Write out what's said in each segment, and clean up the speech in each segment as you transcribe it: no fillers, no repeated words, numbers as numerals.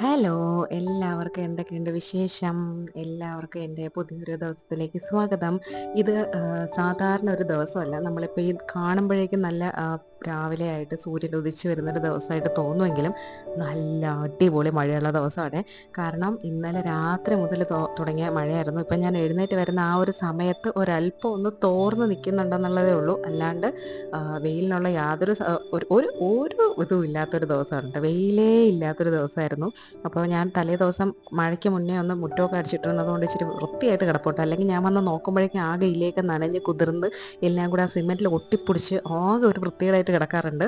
Hello! എല്ലാവർക്കും എന്തൊക്കെയുണ്ട് വിശേഷം? എല്ലാവർക്കും എൻ്റെ പുതിയൊരു ദിവസത്തിലേക്ക് സ്വാഗതം. ഇത് സാധാരണ ഒരു ദിവസമല്ല. നമ്മളിപ്പോൾ ഈ കാണുമ്പോഴേക്കും നല്ല രാവിലെ ആയിട്ട് സൂര്യൻ ഉദിച്ച് വരുന്നൊരു ദിവസമായിട്ട് തോന്നുമെങ്കിലും നല്ല അടിപൊളി മഴയുള്ള ദിവസമാണ്. കാരണം ഇന്നലെ രാത്രി മുതൽ തുടങ്ങിയ മഴയായിരുന്നു. ഇപ്പം ഞാൻ എഴുന്നേറ്റ് വരുന്ന ആ ഒരു സമയത്ത് ഒരല്പം ഒന്ന് തോർന്ന് നിൽക്കുന്നുണ്ടെന്നുള്ളതേ ഉള്ളൂ. അല്ലാണ്ട് വെയിലിനുള്ള യാതൊരു ഒരു ഇതും ഇല്ലാത്തൊരു ദിവസമാണ് ട്ടോ. വെയിലേ ഇല്ലാത്തൊരു ദിവസമായിരുന്നു. അപ്പോൾ ഞാൻ തലേ ദിവസം മഴയ്ക്ക് മുന്നേ ഒന്ന് മുറ്റമൊക്കെ അടിച്ചിട്ടിരുന്നത് കൊണ്ട് ഇച്ചിരി വൃത്തിയായിട്ട് കിടപ്പുണ്ട്. അല്ലെങ്കിൽ ഞാൻ വന്ന് നോക്കുമ്പോഴേക്കും ആകെ ഇലയൊക്കെ നനഞ്ഞ് കുതിർന്ന് എല്ലാം കൂടെ ആ സിമെൻറ്റിൽ ഒട്ടിപ്പിടിച്ച് ആകെ ഒരു വൃത്തികേടായിട്ട് കിടക്കാറുണ്ട്.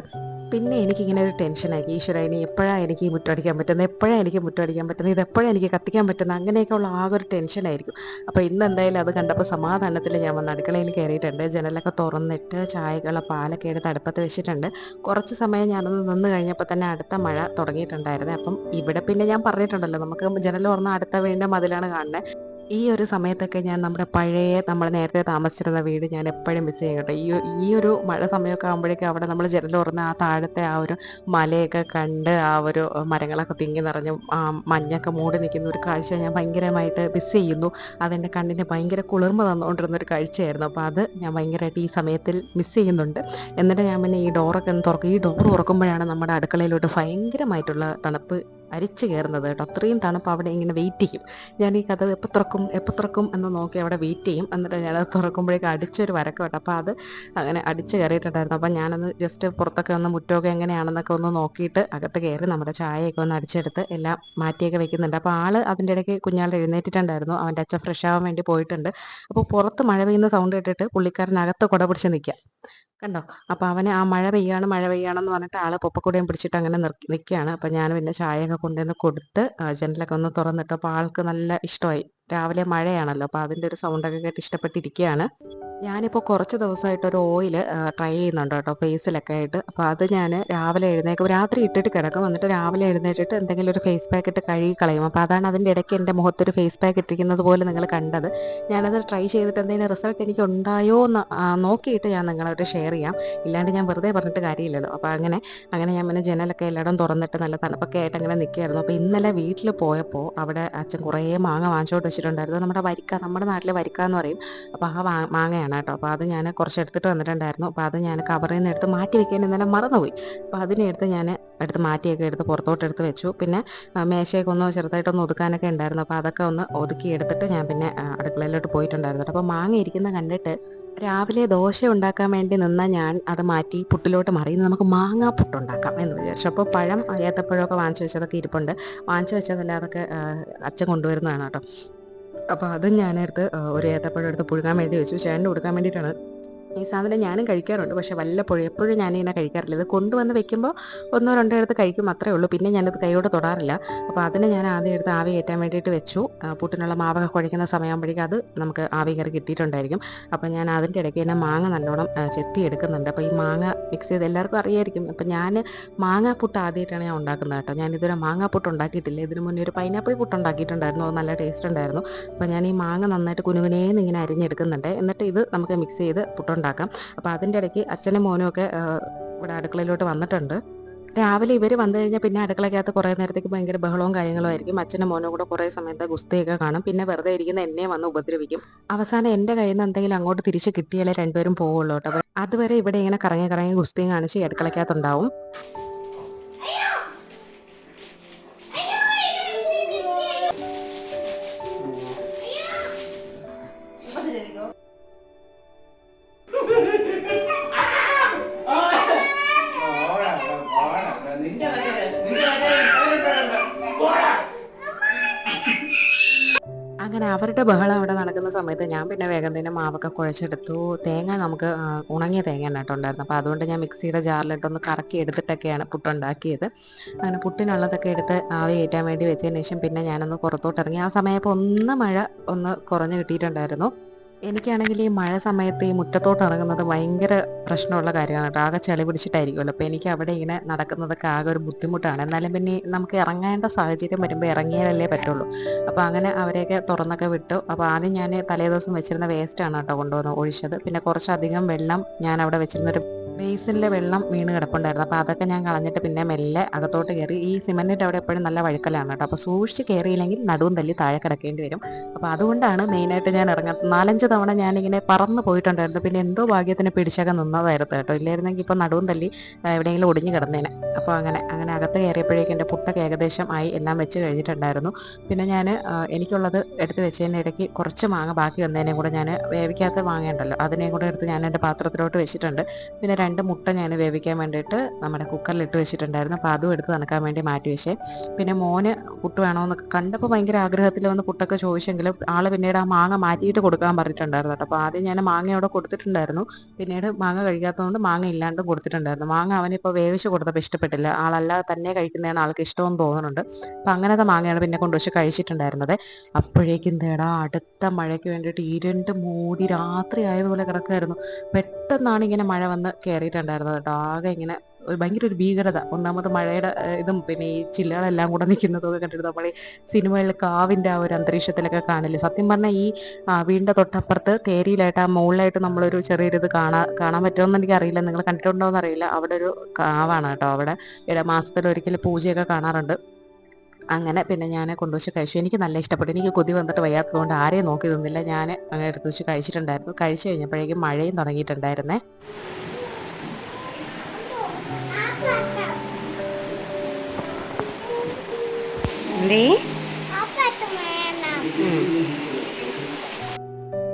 പിന്നെ എനിക്കിങ്ങനെ ഒരു ടെൻഷനായി, ഈശ്വരാ ഇനി എപ്പോഴാണ് എനിക്ക് ഈ മുറ്റം അടിക്കാൻ പറ്റുന്നത്, എപ്പോഴാണ് എനിക്ക് മുറ്റം അടിക്കാൻ പറ്റുന്നത്, ഇതെപ്പോഴാണ് എനിക്ക് കത്തിക്കാൻ പറ്റുന്നത്, അങ്ങനെയൊക്കെയുള്ള ആകെ ഒരു ടെൻഷനായിരിക്കും. അപ്പോൾ ഇന്ന് എന്തായാലും അത് കണ്ടപ്പോൾ സമാധാനത്തിൽ ഞാൻ വന്ന് അടുക്കളയിൽ കയറിയിട്ടുണ്ട്. ജനലൊക്കെ തുറന്നിട്ട് ചായക്കുള്ള പാലൊക്കെ എടുത്ത് അടുപ്പത്ത് വെച്ചിട്ടുണ്ട്. കുറച്ച് സമയം ഞാനൊന്ന് നിന്ന് കഴിഞ്ഞപ്പോൾ തന്നെ അടുത്ത മഴ തുടങ്ങിയിട്ടുണ്ടായിരുന്നു. അപ്പം ഇവിടെ പിന്നെ ഞാൻ പറഞ്ഞിട്ടുണ്ടല്ലോ, നമുക്ക് ജനൽ തുറന്നാൽ അടുത്ത വീടിൻ്റെ മതിലാണ് കാണുന്നത്. ഈ ഒരു സമയത്തൊക്കെ ഞാൻ നമ്മുടെ പഴയ നമ്മൾ നേരത്തെ താമസിച്ചിരുന്ന വീട് ഞാൻ എപ്പോഴും മിസ് ചെയ്യും കേട്ടോ. ഈ ഒരു മഴ സമയമൊക്കെ ആകുമ്പോഴേക്കും അവിടെ നമ്മൾ ജനൽ തുറന്ന് ആ താഴത്തെ ആ ഒരു മലയൊക്കെ കണ്ട് ആ ഒരു മരങ്ങളൊക്കെ തിങ്ങി നിറഞ്ഞു ആ മഞ്ഞൊക്കെ മൂടി നിൽക്കുന്ന ഒരു കാഴ്ച ഞാൻ ഭയങ്കരമായിട്ട് മിസ് ചെയ്യുന്നു. അതെൻ്റെ കണ്ണിന് ഭയങ്കര കുളിർമ തന്നുകൊണ്ടിരുന്ന ഒരു കാഴ്ചയായിരുന്നു. അപ്പോൾ അത് ഞാൻ ഭയങ്കരമായിട്ട് ഈ സമയത്തിൽ മിസ് ചെയ്യുന്നുണ്ട്. എന്നിട്ട് ഞാൻ പിന്നെ ഈ ഡോറൊക്കെ ഒന്ന് തുറക്കും. ഈ ഡോർ തുറക്കുമ്പോഴാണ് നമ്മുടെ അടുക്കളയിലോട്ട് ഭയങ്കരമായിട്ടുള്ള തണുപ്പ് അരിച്ചു കയറുന്നത് കേട്ടോ. അത്രയും തണുപ്പ് അവിടെ ഇങ്ങനെ വെയിറ്റ് ചെയ്യും. ഞാൻ ഈ കഥ എപ്പോൾ തുറക്കും എന്ന് നോക്കി അവിടെ വെയിറ്റ് ചെയ്യും. എന്നിട്ട് ഞാനത് തുറക്കുമ്പോഴേക്കും അടിച്ചൊരു വരക്ക് കേട്ടോ. അപ്പോൾ അത് അങ്ങനെ അടിച്ച് കയറിയിട്ടുണ്ടായിരുന്നു. അപ്പോൾ ഞാനൊന്ന് ജസ്റ്റ് പുറത്തൊക്കെ ഒന്ന് മുറ്റമൊക്കെ എങ്ങനെയാണെന്നൊക്കെ ഒന്ന് നോക്കിയിട്ട് അകത്ത് കയറി നമ്മുടെ ചായയൊക്കെ ഒന്ന് അടിച്ചെടുത്ത് എല്ലാം മാറ്റിയൊക്കെ വെക്കുന്നുണ്ട്. അപ്പോൾ അതിൻ്റെ ഇടയ്ക്ക് കുഞ്ഞാൾ എഴുന്നേറ്റിട്ടുണ്ടായിരുന്നു. അവൻ്റെ അച്ഛൻ ഫ്രഷ് ആവാൻ വേണ്ടി പോയിട്ടുണ്ട്. അപ്പോൾ പുറത്ത് മഴ പെയ്യുന്ന സൗണ്ട് കേട്ടിട്ട് പുള്ളിക്കാരനകത്ത് കുട പിടിച്ച് നിൽക്കുക കണ്ടോ. അപ്പോൾ അവന് ആ മഴ പെയ്യാണെന്ന് പറഞ്ഞിട്ട് ആൾ പൊപ്പക്കുടയും പിടിച്ചിട്ട് അങ്ങനെ നിൽക്കുകയാണ്. അപ്പോൾ ഞാൻ പിന്നെ ചായയൊക്കെ കൊണ്ടുവന്ന് കൊടുത്ത് ജനലൊക്കെ ഒന്ന് തുറന്നിട്ട് അപ്പോൾ ആൾക്ക് നല്ല ഇഷ്ടമായി. രാവിലെ മഴയാണല്ലോ, അപ്പോൾ അതിൻ്റെ ഒരു സൗണ്ടൊക്കെ കേട്ട് ഇഷ്ടപ്പെട്ടിരിക്കുകയാണ്. ഞാനിപ്പോൾ കുറച്ച് ദിവസമായിട്ട് ഒരു ഓയിൽ ട്രൈ ചെയ്യുന്നുണ്ട് കേട്ടോ, ഫേസിലൊക്കെ ആയിട്ട്. അപ്പോൾ അത് ഞാൻ രാവിലെ എഴുന്നേൽക്കും, രാത്രി ഇട്ടിട്ട് കിടക്കും. എന്നിട്ട് രാവിലെ എഴുന്നേറ്റിട്ട് എന്തെങ്കിലും ഒരു ഫേസ് പാക്ക് ഇട്ട് കഴുകി കളയും. അപ്പോൾ അതാണ് അതിൻ്റെ ഇടയ്ക്ക് എൻ്റെ മുഖത്തൊരു ഫേസ് പാക്ക് ഇട്ടിരിക്കുന്നത് പോലെ നിങ്ങൾ കണ്ടത്. ഞാനത് ട്രൈ ചെയ്തിട്ട് എന്തെങ്കിലും റിസൾട്ട് എനിക്ക് ഉണ്ടായോ എന്ന് നോക്കിയിട്ട് ഞാൻ നിങ്ങളോട് ഷെയർ ചെയ്യാം. ഇല്ലാണ്ട് ഞാൻ വെറുതെ പറഞ്ഞിട്ട് കാര്യമില്ലല്ലോ. അപ്പോൾ അങ്ങനെ ഞാൻ പിന്നെ ജനലൊക്കെ എല്ലായിടം തുറന്നിട്ട് നല്ല തണുപ്പൊക്കെ ആയിട്ട് അങ്ങനെ നിൽക്കുകയായിരുന്നു. അപ്പോൾ ഇന്നലെ വീട്ടിൽ പോയപ്പോൾ അവിടെ അച്ഛൻ കുറേ മാങ്ങ വാങ്ങിച്ചോട്ട് വെച്ചിട്ടുണ്ടായിരുന്നു. നമ്മുടെ നാട്ടിൽ വരിക്ക എന്ന് പറയും. അപ്പോൾ ആ മാങ്ങയാണ് കേട്ടോ. അപ്പോൾ അത് ഞാൻ കുറച്ച് എടുത്തിട്ട് വന്നിട്ടുണ്ടായിരുന്നു. അപ്പോൾ അത് ഞാൻ കവറിൽ നിന്ന് എടുത്ത് മാറ്റി വെക്കാൻ ഇന്നലെ മറന്നുപോയി. അപ്പോൾ അതിനെടുത്ത് ഞാൻ എടുത്ത് മാറ്റിയൊക്കെ എടുത്ത് പുറത്തോട്ട് എടുത്ത് വെച്ചു. പിന്നെ മേശയൊക്കെ ഒന്ന് ചെറുതായിട്ടൊന്ന് ഒതുക്കാനൊക്കെ ഉണ്ടായിരുന്നു. അപ്പോൾ അതൊക്കെ ഒന്ന് ഒതുക്കി എടുത്തിട്ട് ഞാൻ പിന്നെ അടുക്കളയിലോട്ട് പോയിട്ടുണ്ടായിരുന്നു. അപ്പോൾ മാങ്ങ ഇരിക്കുന്ന കണ്ടിട്ട് രാവിലെ ദോശ ഉണ്ടാക്കാൻ വേണ്ടി നിന്ന ഞാൻ അത് മാറ്റി പുട്ടിലോട്ട് മാറി. ഇന്ന് നമുക്ക് മാങ്ങാ പുട്ടുണ്ടാക്കാം എന്ന് വിചാരിച്ചു. അപ്പോൾ പഴം ഏത്തപ്പഴമൊക്കെ വാങ്ങിച്ചു വെച്ചതൊക്കെ ഇരിപ്പുണ്ട്. വാങ്ങിച്ചു വെച്ചതല്ല, അതൊക്കെ അച്ഛൻ കൊണ്ടുവരുന്നതാണ് കേട്ടോ. അപ്പോൾ അതും ഞാനെടുത്ത് ഒരു ഏത്തപ്പഴം എടുത്ത് പുഴുങ്ങാൻ വേണ്ടി വെച്ചു. ചേട്ടന് കൊടുക്കാൻ വേണ്ടിയിട്ടാണ്. ഈ സാധനം ഞാനും കഴിക്കാറുണ്ട്, പക്ഷേ വല്ലപ്പോഴും എപ്പോഴും ഞാനിങ്ങനെ കഴിക്കാറില്ല. ഇത് കൊണ്ടുവന്ന് വെക്കുമ്പോൾ ഒന്നോ രണ്ടോ എടുത്ത് കഴിക്കും, അത്രേ ഉള്ളൂ. പിന്നെ ഞാനത് കൈയോടെ തൊടാറില്ല. അപ്പോൾ അതിനെ ഞാൻ ആദ്യം എടുത്ത് ആവി കയറ്റാൻ വേണ്ടിയിട്ട് വെച്ചു. പുട്ടിനുള്ള മാവൊക്കെ കുഴയ്ക്കുന്ന സമയമാകുമ്പോഴേക്കും അത് നമുക്ക് ആവി കയറി കിട്ടിയിട്ടുണ്ടായിരിക്കും. അപ്പോൾ ഞാൻ അതിൻ്റെ ഇടയ്ക്ക് തന്നെ മാങ്ങ നല്ലോണം ചെത്തി എടുക്കുന്നുണ്ട്. അപ്പോൾ ഈ മാങ്ങ മിക്സ് ചെയ്ത് എല്ലാവർക്കും അറിയായിരിക്കും. അപ്പോൾ ഞാൻ മാങ്ങാപ്പുട്ട് ആദ്യമായിട്ടാണ് ഞാൻ ഉണ്ടാക്കുന്നത് കേട്ടോ. ഞാനിതുവരെ മാങ്ങാപ്പുട്ട് ഉണ്ടാക്കിയിട്ടില്ല. ഇതിന് മുന്നേ ഒരു പൈനാപ്പിൾ പുട്ട് ഉണ്ടാക്കിയിട്ടുണ്ടായിരുന്നു, അത് നല്ല ടേസ്റ്റ് ഉണ്ടായിരുന്നു. അപ്പോൾ ഞാൻ ഈ മാങ്ങ നന്നായിട്ട് കുനുകുനേന്ന് ഇങ്ങനെ അരിഞ്ഞെടുക്കുന്നുണ്ട്. എന്നിട്ട് ഇത് നമുക്ക് മിക്സ് ചെയ്ത് പുട്ടുണ്ടാക്കാം. അപ്പോൾ അതിൻ്റെ ഇടയ്ക്ക് അച്ഛനും മോനും ഒക്കെ ഇവിടെ അടുക്കളയിലോട്ട് വന്നിട്ടുണ്ട്. രാവിലെ ഇവർ വന്നു കഴിഞ്ഞാൽ പിന്നെ അടുക്കളയ്ക്കകത്ത് കുറേ നേരത്തേക്ക് ഭയങ്കര ബഹളവും കാര്യങ്ങളും ആയിരിക്കും. അച്ഛനും മോനും കൂടെ കുറേ സമയത്ത് ഗുസ്തിയൊക്കെ കാണും. പിന്നെ വെറുതെ ഇരിക്കുന്ന എന്നെ വന്ന് ഉപദ്രവിക്കും. അവസാനം എൻ്റെ കയ്യിൽ നിന്ന് എന്തെങ്കിലും അങ്ങോട്ട് തിരിച്ച് കിട്ടിയാലേ രണ്ടുപേരും പോവുള്ളൂ കേട്ടോ. അപ്പോൾ അതുവരെ ഇവിടെ ഇങ്ങനെ കറങ്ങി കറങ്ങി ഗുസ്തിയും കാണിച്ച് ഈ അടുക്കളയ്ക്കകത്തുണ്ടാവും. അങ്ങനെ അവരുടെ ബഹളം അവിടെ നടക്കുന്ന സമയത്ത് ഞാൻ പിന്നെ വേഗം തന്നെ മാവൊക്കെ കുഴച്ചെടുത്തു. തേങ്ങ നമുക്ക് ഉണങ്ങിയ തേങ്ങ ഉണ്ടായിരുന്നു. അപ്പോൾ അതുകൊണ്ട് ഞാൻ മിക്സിയുടെ ജാറിലിട്ടൊന്ന് കറക്കി എടുത്തിട്ടൊക്കെയാണ് പുട്ടുണ്ടാക്കിയത്. അങ്ങനെ പുട്ടിനുള്ളതൊക്കെ എടുത്ത് ആവി കയറ്റാൻ വേണ്ടി വെച്ചതിന് ശേഷം പിന്നെ ഞാനൊന്ന് പുറത്തോട്ട് ഇറങ്ങി. ആ സമയപ്പോൾ മഴ ഒന്ന് കുറഞ്ഞ് കിട്ടിയിട്ടുണ്ടായിരുന്നു. എനിക്കാണെങ്കിൽ ഈ മഴ സമയത്ത് ഈ മുറ്റത്തോട്ട് ഇറങ്ങുന്നത് ഭയങ്കര പ്രശ്നമുള്ള കാര്യമാണ് കേട്ടോ. ആകെ ചളി പിടിച്ചിട്ടായിരിക്കുമല്ലോ. അപ്പോൾ എനിക്ക് അവിടെ ഇങ്ങനെ നടക്കുന്നതൊക്കെ ആകെ ഒരു ബുദ്ധിമുട്ടാണ്. എന്നാലും പിന്നെ നമുക്ക് ഇറങ്ങേണ്ട സാഹചര്യം വരുമ്പോൾ ഇറങ്ങിയാലല്ലേ പറ്റുള്ളൂ. അപ്പോൾ അങ്ങനെ അവരെയൊക്കെ തുറന്നൊക്കെ വിട്ടു. അപ്പോൾ ആദ്യം ഞാൻ തലേദിവസം വെച്ചിരുന്ന വേസ്റ്റാണ് കേട്ടോ കൊണ്ടുവന്ന് ഒഴിച്ചത്. പിന്നെ കുറച്ചധികം വെള്ളം ഞാൻ അവിടെ വെച്ചിരുന്നൊരു ബേസിനിലെ വെള്ളം വീണ് കിടപ്പുണ്ടായിരുന്നു. അപ്പോൾ അതൊക്കെ ഞാൻ കളഞ്ഞിട്ട് പിന്നെ മെല്ലെ അകത്തോട്ട് കയറി. ഈ സിമൻറ്റിൻ്റെ അവിടെ എപ്പോഴും നല്ല വഴുക്കലാണ് കേട്ടോ. അപ്പോൾ സൂക്ഷിച്ച് കയറിയില്ലെങ്കിൽ നടുവും തല്ലി താഴെ കിടക്കേണ്ടി വരും. അപ്പോൾ അതുകൊണ്ടാണ് മെയിനായിട്ട് ഞാൻ ഇറങ്ങാത്തത്. 4-5 തവണ ഞാനിങ്ങനെ പറന്ന് പോയിട്ടുണ്ടായിരുന്നു. പിന്നെ എന്തോ ഭാഗ്യത്തിന് പിടിച്ചൊക്കെ നിന്നതായിരുന്നു കേട്ടോ. ഇല്ലായിരുന്നെങ്കിൽ ഇപ്പോൾ നടുവും തല്ലി എവിടെയെങ്കിലും ഒടിഞ്ഞ് കിടന്നേനെ. അപ്പോൾ അങ്ങനെ അകത്ത് കയറിയപ്പോഴേക്കും എൻ്റെ പുട്ടൊക്കെ ഏകദേശം ആയി, എല്ലാം വെച്ച് കഴിഞ്ഞിട്ടുണ്ടായിരുന്നു. പിന്നെ ഞാൻ എനിക്കുള്ളത് എടുത്ത് വെച്ചതിന് ഇടയ്ക്ക് കുറച്ച് മാങ്ങ ബാക്കി വന്നതിനെയും കൂടെ ഞാൻ വേവിക്കാത്ത മാങ്ങയുണ്ടല്ലോ, അതിനെയും കൂടെ എടുത്ത് ഞാൻ എൻ്റെ പാത്രത്തിലോട്ട് വെച്ചിട്ടുണ്ട്. പിന്നെ 2 മുട്ട ഞാൻ വേവിക്കാൻ വേണ്ടിയിട്ട് നമ്മുടെ കുക്കറിലിട്ട് വെച്ചിട്ടുണ്ടായിരുന്നു. അപ്പോൾ അതും എടുത്ത് തണുക്കാൻ വേണ്ടി മാറ്റി വെച്ചേ. പിന്നെ മോന് പുട്ട് വേണമെന്ന് കണ്ടപ്പോൾ ഭയങ്കര ആഗ്രഹത്തിൽ വന്ന് പുട്ടൊക്കെ ചോദിച്ചെങ്കിലും ആൾ പിന്നീട് ആ മാങ്ങ മാറ്റിയിട്ട് കൊടുക്കാൻ പറഞ്ഞിട്ടുണ്ടായിരുന്നു കേട്ടോ. അപ്പോൾ ആദ്യം ഞാൻ മാങ്ങ അവിടെ കൊടുത്തിട്ടുണ്ടായിരുന്നു. പിന്നീട് മാങ്ങ കഴിക്കാത്തതുകൊണ്ട് മാങ്ങ ഇല്ലാണ്ടും കൊടുത്തിട്ടുണ്ടായിരുന്നു. മാങ്ങ അവനിപ്പോൾ വേവിച്ച് കൊടുത്തപ്പോൾ ഇഷ്ടപ്പെട്ടില്ല. ആളല്ലാതെ തന്നെ കഴിക്കുന്നതാണ് ആൾക്ക് ഇഷ്ടമെന്ന് തോന്നുന്നുണ്ട്. അപ്പോൾ അങ്ങനത്തെ മാങ്ങയാണ് പിന്നെ കൊണ്ടുവച്ച് കഴിച്ചിട്ടുണ്ടായിരുന്നത്. അപ്പോഴേക്കും തേടാ അടുത്ത മഴയ്ക്ക് വേണ്ടിയിട്ട് ഇരുണ്ട് മൂടി രാത്രി ആയതുപോലെ കിടക്കുമായിരുന്നു. പെട്ടെന്നാണ് ഇങ്ങനെ മഴ വന്ന് കയറിയിട്ടുണ്ടായിരുന്നത് കേട്ടോ. ആകെ ഇങ്ങനെ ഭയങ്കര ഒരു ഭീകരത. ഒന്നാമത് മഴയുടെ ഇതും പിന്നെ ഈ ചില്ലകളെല്ലാം കൂടെ നിൽക്കുന്നതൊക്കെ കണ്ടിട്ട് നമ്മൾ ഈ സിനിമകളിൽ കാവിൻ്റെ ആ ഒരു അന്തരീക്ഷത്തിലൊക്കെ കാണില്ലേ. സത്യം പറഞ്ഞാൽ ഈ വീടിൻ്റെ തൊട്ടപ്പുറത്ത് തേരിയിലായിട്ട് ആ മുകളിലായിട്ട് നമ്മളൊരു ചെറിയൊരിത് കാണാൻ പറ്റുമെന്ന് എനിക്കറിയില്ല, നിങ്ങൾ കണ്ടിട്ടുണ്ടോ എന്നറിയില്ല. അവിടെ ഒരു കാവാണ് കേട്ടോ. അവിടെ മാസത്തിലൊരിക്കൽ പൂജയൊക്കെ കാണാറുണ്ട്. അങ്ങനെ പിന്നെ ഞാൻ കൊണ്ടുവച്ച് കഴിച്ചു. എനിക്ക് നല്ല ഇഷ്ടപ്പെട്ടു. എനിക്ക് കൊതി വന്നിട്ട് വയ്യാത്തതുകൊണ്ട് ആരെയും നോക്കി നിന്നില്ല. ഞാൻ അങ്ങനെ എടുത്ത് വെച്ച് കഴിച്ചിട്ടുണ്ടായിരുന്നു. കഴിച്ചു കഴിഞ്ഞപ്പോഴേക്കും മഴയും തുടങ്ങിയിട്ടുണ്ടായിരുന്നേ.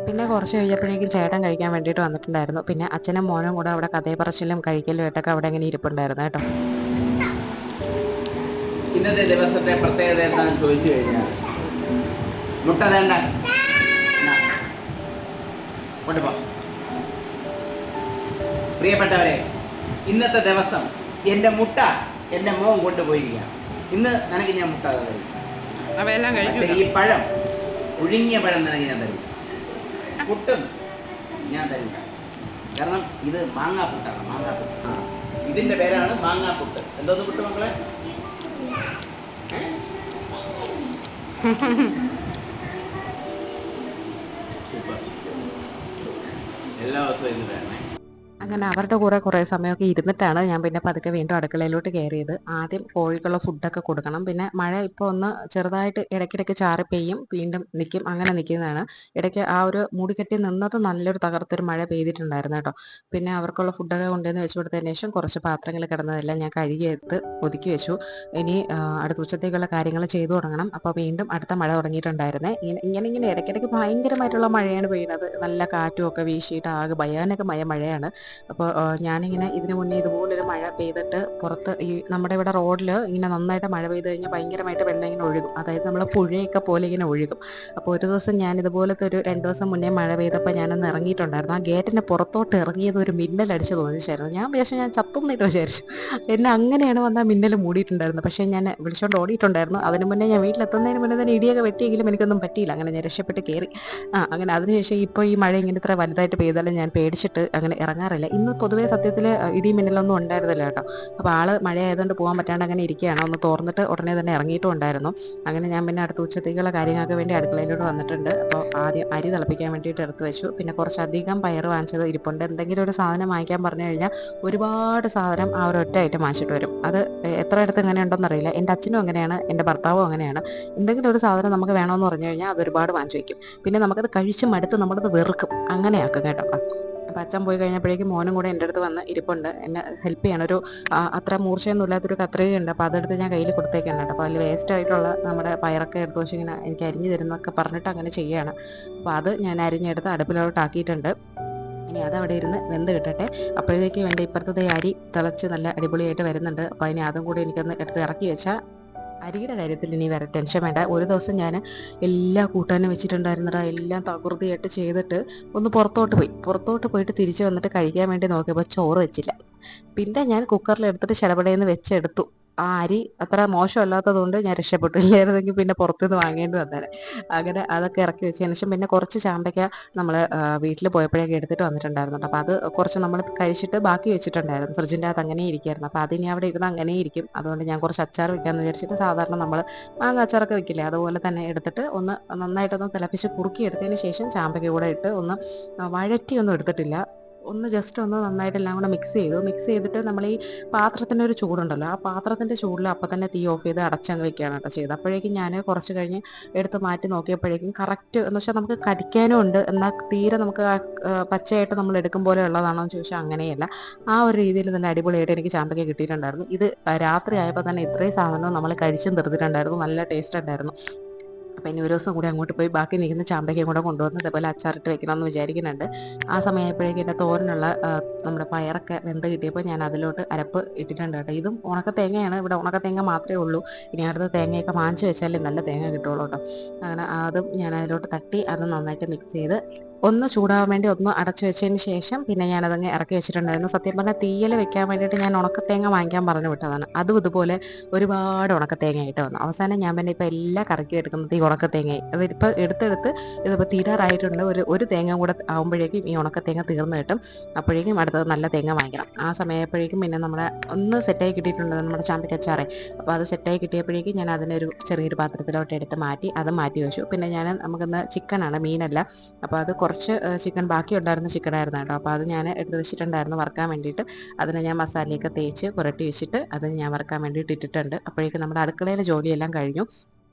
പിന്നെ കുറച്ച് കഴിഞ്ഞപ്പോഴേക്കും ചേട്ടൻ കഴിക്കാൻ വേണ്ടിയിട്ട് വന്നിട്ടുണ്ടായിരുന്നു. പിന്നെ അച്ഛനും മോനും കൂടെ അവിടെ കഥയെ പറച്ചിലും കഴിക്കലും ആയിട്ടൊക്കെ അവിടെ ഇങ്ങനെ ഇരിപ്പുണ്ടായിരുന്നു കേട്ടോ. ഇന്നത്തെ ദിവസത്തെ പ്രത്യേകത എന്താണെന്ന് ചോദിച്ചു കഴിഞ്ഞാൽ മുട്ട വേണ്ട കൊണ്ടുപോ. പ്രിയപ്പെട്ടവരെ, ഇന്നത്തെ ദിവസം എൻ്റെ മുട്ട എൻ്റെ മോൻ കൊണ്ടുപോയിരിക്കുകയാണ്. ഇന്ന് നിനക്ക് ഞാൻ മുട്ട തരും. പക്ഷേ ഈ പഴം, ഒഴുങ്ങിയ പഴം നിനക്ക് ഞാൻ തരും. പുട്ടും ഞാൻ തരില്ല, കാരണം ഇത് മാങ്ങാപ്പുട്ടാണ്. മാങ്ങാപ്പുട്ട്, ഇതിൻ്റെ പേരാണ് മാങ്ങാപ്പുട്ട്. എന്തോന്ന് പുട്ട് മക്കളെ? സൂപ്പർ. എല്ലാ ദിവസവും ഇന്ന് വേണേ. അങ്ങനെ അവരുടെ കൂടെ കുറേ സമയമൊക്കെ ഇരുന്നിട്ടാണ് ഞാൻ പിന്നെ പതുക്കെ വീണ്ടും അടുക്കളയിലോട്ട് കയറിയത്. ആദ്യം കോഴിക്കുള്ള ഫുഡൊക്കെ കൊടുക്കണം. പിന്നെ മഴ ഇപ്പോൾ ഒന്ന് ചെറുതായിട്ട് ഇടയ്ക്കിടയ്ക്ക് ചാറി പെയ്യും, വീണ്ടും നിൽക്കും, അങ്ങനെ നിൽക്കുന്നതാണ്. ഇടയ്ക്ക് ആ ഒരു മൂടിക്കെട്ടി നിന്നത് നല്ലൊരു തകർത്തൊരു മഴ പെയ്തിട്ടുണ്ടായിരുന്നു കേട്ടോ. പിന്നെ അവർക്കുള്ള ഫുഡൊക്കെ കൊണ്ടുവന്ന് വെച്ച് കൊടുത്തതിന് ശേഷം കുറച്ച് പാത്രങ്ങൾ കിടന്നതെല്ലാം ഞാൻ കഴുകിയെടുത്ത് ഒതുക്കി വെച്ചു. ഇനി അടുത്ത ഉച്ചത്തേക്കുള്ള കാര്യങ്ങൾ ചെയ്തു തുടങ്ങണം. അപ്പോൾ വീണ്ടും അടുത്ത മഴ തുടങ്ങിയിട്ടുണ്ടായിരുന്നേ. ഇങ്ങനെ ഇടയ്ക്കിടയ്ക്ക് ഭയങ്കരമായിട്ടുള്ള മഴയാണ് പെയ്യുന്നത്. നല്ല കാറ്റും ഒക്കെ വീശിയിട്ട് ആകെ ഭയാനകമായ മഴയാണ്. അപ്പോൾ ഞാനിങ്ങനെ ഇതിനു മുന്നേ ഇതുപോലൊരു മഴ പെയ്തിട്ട് പുറത്ത് ഈ നമ്മുടെ ഇവിടെ റോഡിൽ ഇങ്ങനെ നന്നായിട്ട് മഴ പെയ്ത് കഴിഞ്ഞാൽ ഭയങ്കരമായിട്ട് വെള്ളം ഇങ്ങനെ ഒഴുകും. അതായത് നമ്മൾ പുഴയൊക്കെ പോലെ ഇങ്ങനെ ഒഴുകും. അപ്പോൾ ഒരു ദിവസം ഞാൻ ഇതുപോലത്തെ ഒരു 2 ദിവസം മുന്നേ മഴ പെയ്തപ്പോൾ ഞാനൊന്ന് ഇറങ്ങിയിട്ടുണ്ടായിരുന്നു. ആ ഗേറ്റിൻ്റെ പുറത്തോട്ട് ഇറങ്ങിയത് ഒരു മിന്നലടിച്ച് തോന്നിച്ചായിരുന്നു. ഞാൻ വിചാരിച്ചു ഞാൻ ചത്തുന്നിട്ട് വിചാരിച്ചു. എന്നെ അങ്ങനെയാണ് വന്ന മിന്നൽ മൂടിയിട്ടുണ്ടായിരുന്നത്. പക്ഷേ ഞാൻ വിളിച്ചുകൊണ്ട് ഓടിയിട്ടുണ്ടായിരുന്നു. അതിന് മുന്നേ ഞാൻ വീട്ടിലെത്തുന്നതിന് മുന്നേ തന്നെ ഇടിയൊക്കെ വെട്ടിയെങ്കിലും എനിക്കൊന്നും പറ്റിയില്ല. അങ്ങനെ ഞാൻ രക്ഷപ്പെട്ട് കയറി. അങ്ങനെ അതിനുശേഷം ഇപ്പോൾ ഈ മഴ ഇങ്ങനെ ഇത്ര വലുതായിട്ട് പെയ്താലും ഞാൻ പേടിച്ചിട്ട് അങ്ങനെ ഇറങ്ങാറില്ല. ഇന്ന് പൊതുവേ സത്യത്തിൽ ഇടി മിന്നലൊന്നും ഉണ്ടായിരുന്നില്ല കേട്ടോ. അപ്പോൾ ആൾ മഴ ആയതുകൊണ്ട് പോകാൻ പറ്റാണ്ട് അങ്ങനെ ഇരിക്കുകയാണ്. ഒന്ന് തോർന്നിട്ട് ഉടനെ തന്നെ ഇറങ്ങിയിട്ടും ഉണ്ടായിരുന്നു. അങ്ങനെ ഞാൻ പിന്നെ അടുത്ത ഉച്ചത്തേക്കുള്ള കാര്യങ്ങൾക്ക് വേണ്ടി അടുക്കളയിലോട്ട് വന്നിട്ടുണ്ട്. അപ്പോൾ ആദ്യം അരി തിളപ്പിക്കാൻ വേണ്ടിയിട്ട് എടുത്ത് വെച്ചു. പിന്നെ കുറച്ചധികം പയർ വാങ്ങിച്ചത് ഇരിപ്പുണ്ട്. എന്തെങ്കിലും ഒരു സാധനം വാങ്ങിക്കാൻ പറഞ്ഞു കഴിഞ്ഞാൽ ഒരുപാട് സാധനം ആ ഒരു ഒറ്റ ഐറ്റം വാങ്ങിച്ചിട്ട് വരും. അത് എത്ര അടുത്ത് എങ്ങനെ ഉണ്ടോയെന്നറിയില്ല. എൻ്റെ അച്ഛനും അങ്ങനെയാണ്, എൻ്റെ ഭർത്താവും അങ്ങനെയാണ്. എന്തെങ്കിലും ഒരു സാധനം നമുക്ക് വേണമെന്ന് പറഞ്ഞു കഴിഞ്ഞാൽ അത് ഒരുപാട് വാങ്ങിച്ചു വയ്ക്കും. പിന്നെ നമുക്കത് കഴിച്ച് മടുത്ത് നമ്മളത് വെറുക്കും. അങ്ങനെയാക്കും കേട്ടോ. അപ്പം അച്ഛൻ പോയി കഴിഞ്ഞപ്പോഴേക്കും മോനും കൂടെ എൻ്റെ അടുത്ത് വന്ന് ഇരിപ്പുണ്ട്, എന്നെ ഹെൽപ്പ് ചെയ്യണം. ഒരു അത്ര മൂർച്ചയൊന്നും ഇല്ലാത്തൊരു കത്രികയുണ്ട്. അപ്പോൾ അതെടുത്ത് ഞാൻ കയ്യിൽ കൊടുത്തേക്കാണ് കേട്ടോ. അപ്പോൾ അതിൽ വേസ്റ്റ് ആയിട്ടുള്ള നമ്മുടെ പയറൊക്കെ എടുത്ത് വെച്ച് ഇങ്ങനെ എനിക്ക് അരിഞ്ഞ് തരുന്നൊക്കെ പറഞ്ഞിട്ട് അങ്ങനെ ചെയ്യുകയാണ്. അപ്പോൾ അത് ഞാൻ അരിഞ്ഞെടുത്ത് അടുപ്പിലോട്ട് ആക്കിയിട്ടുണ്ട്. ഇനി അതവിടെ ഇരുന്ന് വെന്ത് കിട്ടട്ടെ. അപ്പോഴത്തേക്കും എൻ്റെ ഇപ്പുറത്തെ അരി തിളച്ച് നല്ല അടിപൊളിയായിട്ട് വരുന്നുണ്ട്. അപ്പോൾ അതിന് അതും കൂടി എനിക്കൊന്ന് എടുത്ത് ഇറക്കി വെച്ചാൽ അരിയുടെ കാര്യത്തിൽ ഇനി വേറെ ടെൻഷൻ വേണ്ട. ഒരു ദിവസം ഞാൻ എല്ലാ കൂട്ടാനും വെച്ചിട്ടുണ്ടായിരുന്നടാ, എല്ലാം തകൃതിയായിട്ട് ചെയ്തിട്ട് ഒന്ന് പുറത്തോട്ട് പോയിട്ട് തിരിച്ച് വന്നിട്ട് കഴിക്കാൻ വേണ്ടി നോക്കിയപ്പോൾ ചോറ് വെച്ചില്ല. പിന്നെ ഞാൻ കുക്കറിൽ എടുത്തിട്ട് ശടപടയെന്ന് വെച്ചെടുത്തു. ആ അരി അത്ര മോശമല്ലാത്തതുകൊണ്ട് ഞാൻ രക്ഷപ്പെട്ടു. ഇല്ലായിരുന്നെങ്കിൽ പിന്നെ പുറത്തുനിന്ന് വാങ്ങേണ്ടി വന്നേനെ. അങ്ങനെ അതൊക്കെ ഇറക്കി വെച്ചതിന് ശേഷം പിന്നെ കുറച്ച് ചാമ്പയ്ക്ക നമ്മൾ വീട്ടിൽ പോയപ്പോഴേക്ക് എടുത്തിട്ട് വന്നിട്ടുണ്ടായിരുന്നു. അപ്പോൾ അത് കുറച്ച് നമ്മൾ കഴിച്ചിട്ട് ബാക്കി വെച്ചിട്ടുണ്ടായിരുന്നു. ഫ്രിഡ്ജിൻ്റെ അകത്ത് അങ്ങനെ ഇരിക്കുകയായിരുന്നു. അപ്പോൾ അതിനി അവിടെ ഇരുന്ന് അങ്ങനെ ഇരിക്കും. അതുകൊണ്ട് ഞാൻ കുറച്ച് അച്ചാർ വെക്കാമെന്ന് വിചാരിച്ചിട്ട്, സാധാരണ നമ്മൾ മാങ്ങ അച്ചാറൊക്കെ വെക്കില്ലേ അതുപോലെ തന്നെ എടുത്തിട്ട് ഒന്ന് നന്നായിട്ടൊന്ന് തിളപ്പിച്ച് കുറുക്കി എടുത്തതിന് ശേഷം ചാമ്പയ്ക്ക കൂടെ ഇട്ട് ഒന്ന് വഴറ്റി ഒന്നും എടുത്തിട്ടില്ല. ഒന്ന് ജസ്റ്റ് ഒന്ന് നന്നായിട്ട് എല്ലാം കൂടെ മിക്സ് ചെയ്തിട്ട് നമ്മൾ ഈ പാത്രത്തിനൊരു ചൂടുണ്ടല്ലോ, ആ പാത്രത്തിൻ്റെ ചൂടിൽ അപ്പം തന്നെ തീ ഓഫ് ചെയ്ത് അടച്ചങ്ങ് വെക്കുകയാണ് കേട്ടോ ചെയ്തത്. അപ്പോഴേക്കും ഞാൻ കുറച്ച് കഴിഞ്ഞ് എടുത്ത് മാറ്റി നോക്കിയപ്പോഴേക്കും കറക്റ്റ് എന്ന് വെച്ചാൽ നമുക്ക് കടിക്കാനും ഉണ്ട്, എന്നാൽ തീരെ നമുക്ക് പച്ചയായിട്ട് നമ്മൾ എടുക്കും പോലെ ഉള്ളതാണോ എന്ന് ചോദിച്ചാൽ അങ്ങനെയല്ല. ആ ഒരു രീതിയിൽ നല്ല അടിപൊളിയായിട്ട് എനിക്ക് ചാമ്പയ്ക്ക കിട്ടിയിട്ടുണ്ടായിരുന്നു. ഇത് രാത്രി ആയപ്പോൾ തന്നെ ഇത്രയും സാധനം നമ്മൾ കഴിച്ചും തീർത്തിട്ടുണ്ടായിരുന്നു. നല്ല ടേസ്റ്റ് ഉണ്ടായിരുന്നു. അപ്പോൾ ഇനി ഒരു ദിവസം കൂടി അങ്ങോട്ട് പോയി ബാക്കി നിൽക്കുന്ന ചാമ്പയ്ക്കയും കൂടെ കൊണ്ടുവന്ന് ഇതേപോലെ അച്ചാറിട്ട് വെക്കണമെന്ന് വിചാരിക്കുന്നുണ്ട്. ആ സമയമായപ്പോഴേക്കും എൻ്റെ തോരനുള്ള നമ്മുടെ പയറൊക്കെ വെന്ത് കിട്ടിയപ്പോൾ ഞാൻ അതിലോട്ട് അരപ്പ് ഇട്ടിട്ടുണ്ട് കേട്ടോ. ഇതും ഉണക്ക തേങ്ങയാണ്, ഇവിടെ ഉണക്ക തേങ്ങ മാത്രമേ ഉള്ളൂ. ഇനി അടുത്ത തേങ്ങയൊക്കെ വാങ്ങിച്ച് വെച്ചാലേ നല്ല തേങ്ങ കിട്ടുള്ളൂ കേട്ടോ. അങ്ങനെ അതും ഞാൻ അതിലോട്ട് തട്ടി അത് നന്നായിട്ട് മിക്സ് ചെയ്ത് ഒന്ന് ചൂടാവാൻ വേണ്ടി ഒന്ന് അടച്ചു വെച്ചതിന് ശേഷം പിന്നെ ഞാനതങ്ങ് ഇറക്കി വെച്ചിട്ടുണ്ടായിരുന്നു. സത്യം പറഞ്ഞാൽ തീയൽ വെക്കാൻ വേണ്ടിയിട്ട് ഞാൻ ഉണക്കത്തേങ്ങ വാങ്ങിക്കാൻ പറഞ്ഞു വിട്ടതാണ്. അതും ഇതുപോലെ ഒരുപാട് ഉണക്കത്തേങ്ങ ആയിട്ട് വന്നു. അവസാനം ഞാൻ പിന്നെ ഇപ്പോൾ എല്ലാ കറിക്കും എടുക്കുന്നത് ഈ ഉണക്കത്തേങ്ങയായി. അതിപ്പോൾ എടുത്തെടുത്ത് ഇതിപ്പോൾ തീരാറായിട്ടുണ്ട്. ഒരു തേങ്ങ കൂടെ ആകുമ്പോഴേക്കും ഈ ഉണക്കത്തേങ്ങ തീർന്നു കിട്ടും. അപ്പോഴേക്കും അടുത്തത് നല്ല തേങ്ങ വാങ്ങിക്കണം. ആ സമയപ്പോഴേക്കും പിന്നെ നമ്മളെ ഒന്ന് സെറ്റായി കിട്ടിയിട്ടുണ്ട് നമ്മുടെ ചാമ്പയ്ക്കച്ചാറ്. അപ്പോൾ അത് സെറ്റായി കിട്ടിയപ്പോഴേക്കും ഞാൻ അതിനൊരു ചെറിയൊരു പാത്രത്തിലോട്ട് എടുത്ത് മാറ്റി അത് മാറ്റി വെച്ചു. പിന്നെ ഞാൻ നമുക്കിന്ന് ചിക്കനാണ്, മീനല്ല. അപ്പോൾ അത് കുറച്ച് ചിക്കൻ ബാക്കി ഉണ്ടായിരുന്ന ചിക്കനായിരുന്നു കേട്ടോ. അപ്പോൾ അത് ഞാൻ എടുത്ത് വെച്ചിട്ടുണ്ടായിരുന്നു വറുക്കാൻ വേണ്ടിയിട്ട്. അതിനെ ഞാൻ മസാലയൊക്കെ തേച്ച് പുരട്ടി വെച്ചിട്ട് അത് ഞാൻ വറുക്കാൻ വേണ്ടിയിട്ട് ഇട്ടിട്ടുണ്ട്. അപ്പോഴേക്കും നമ്മുടെ അടുക്കളയിലെ ജോലിയെല്ലാം കഴിഞ്ഞു.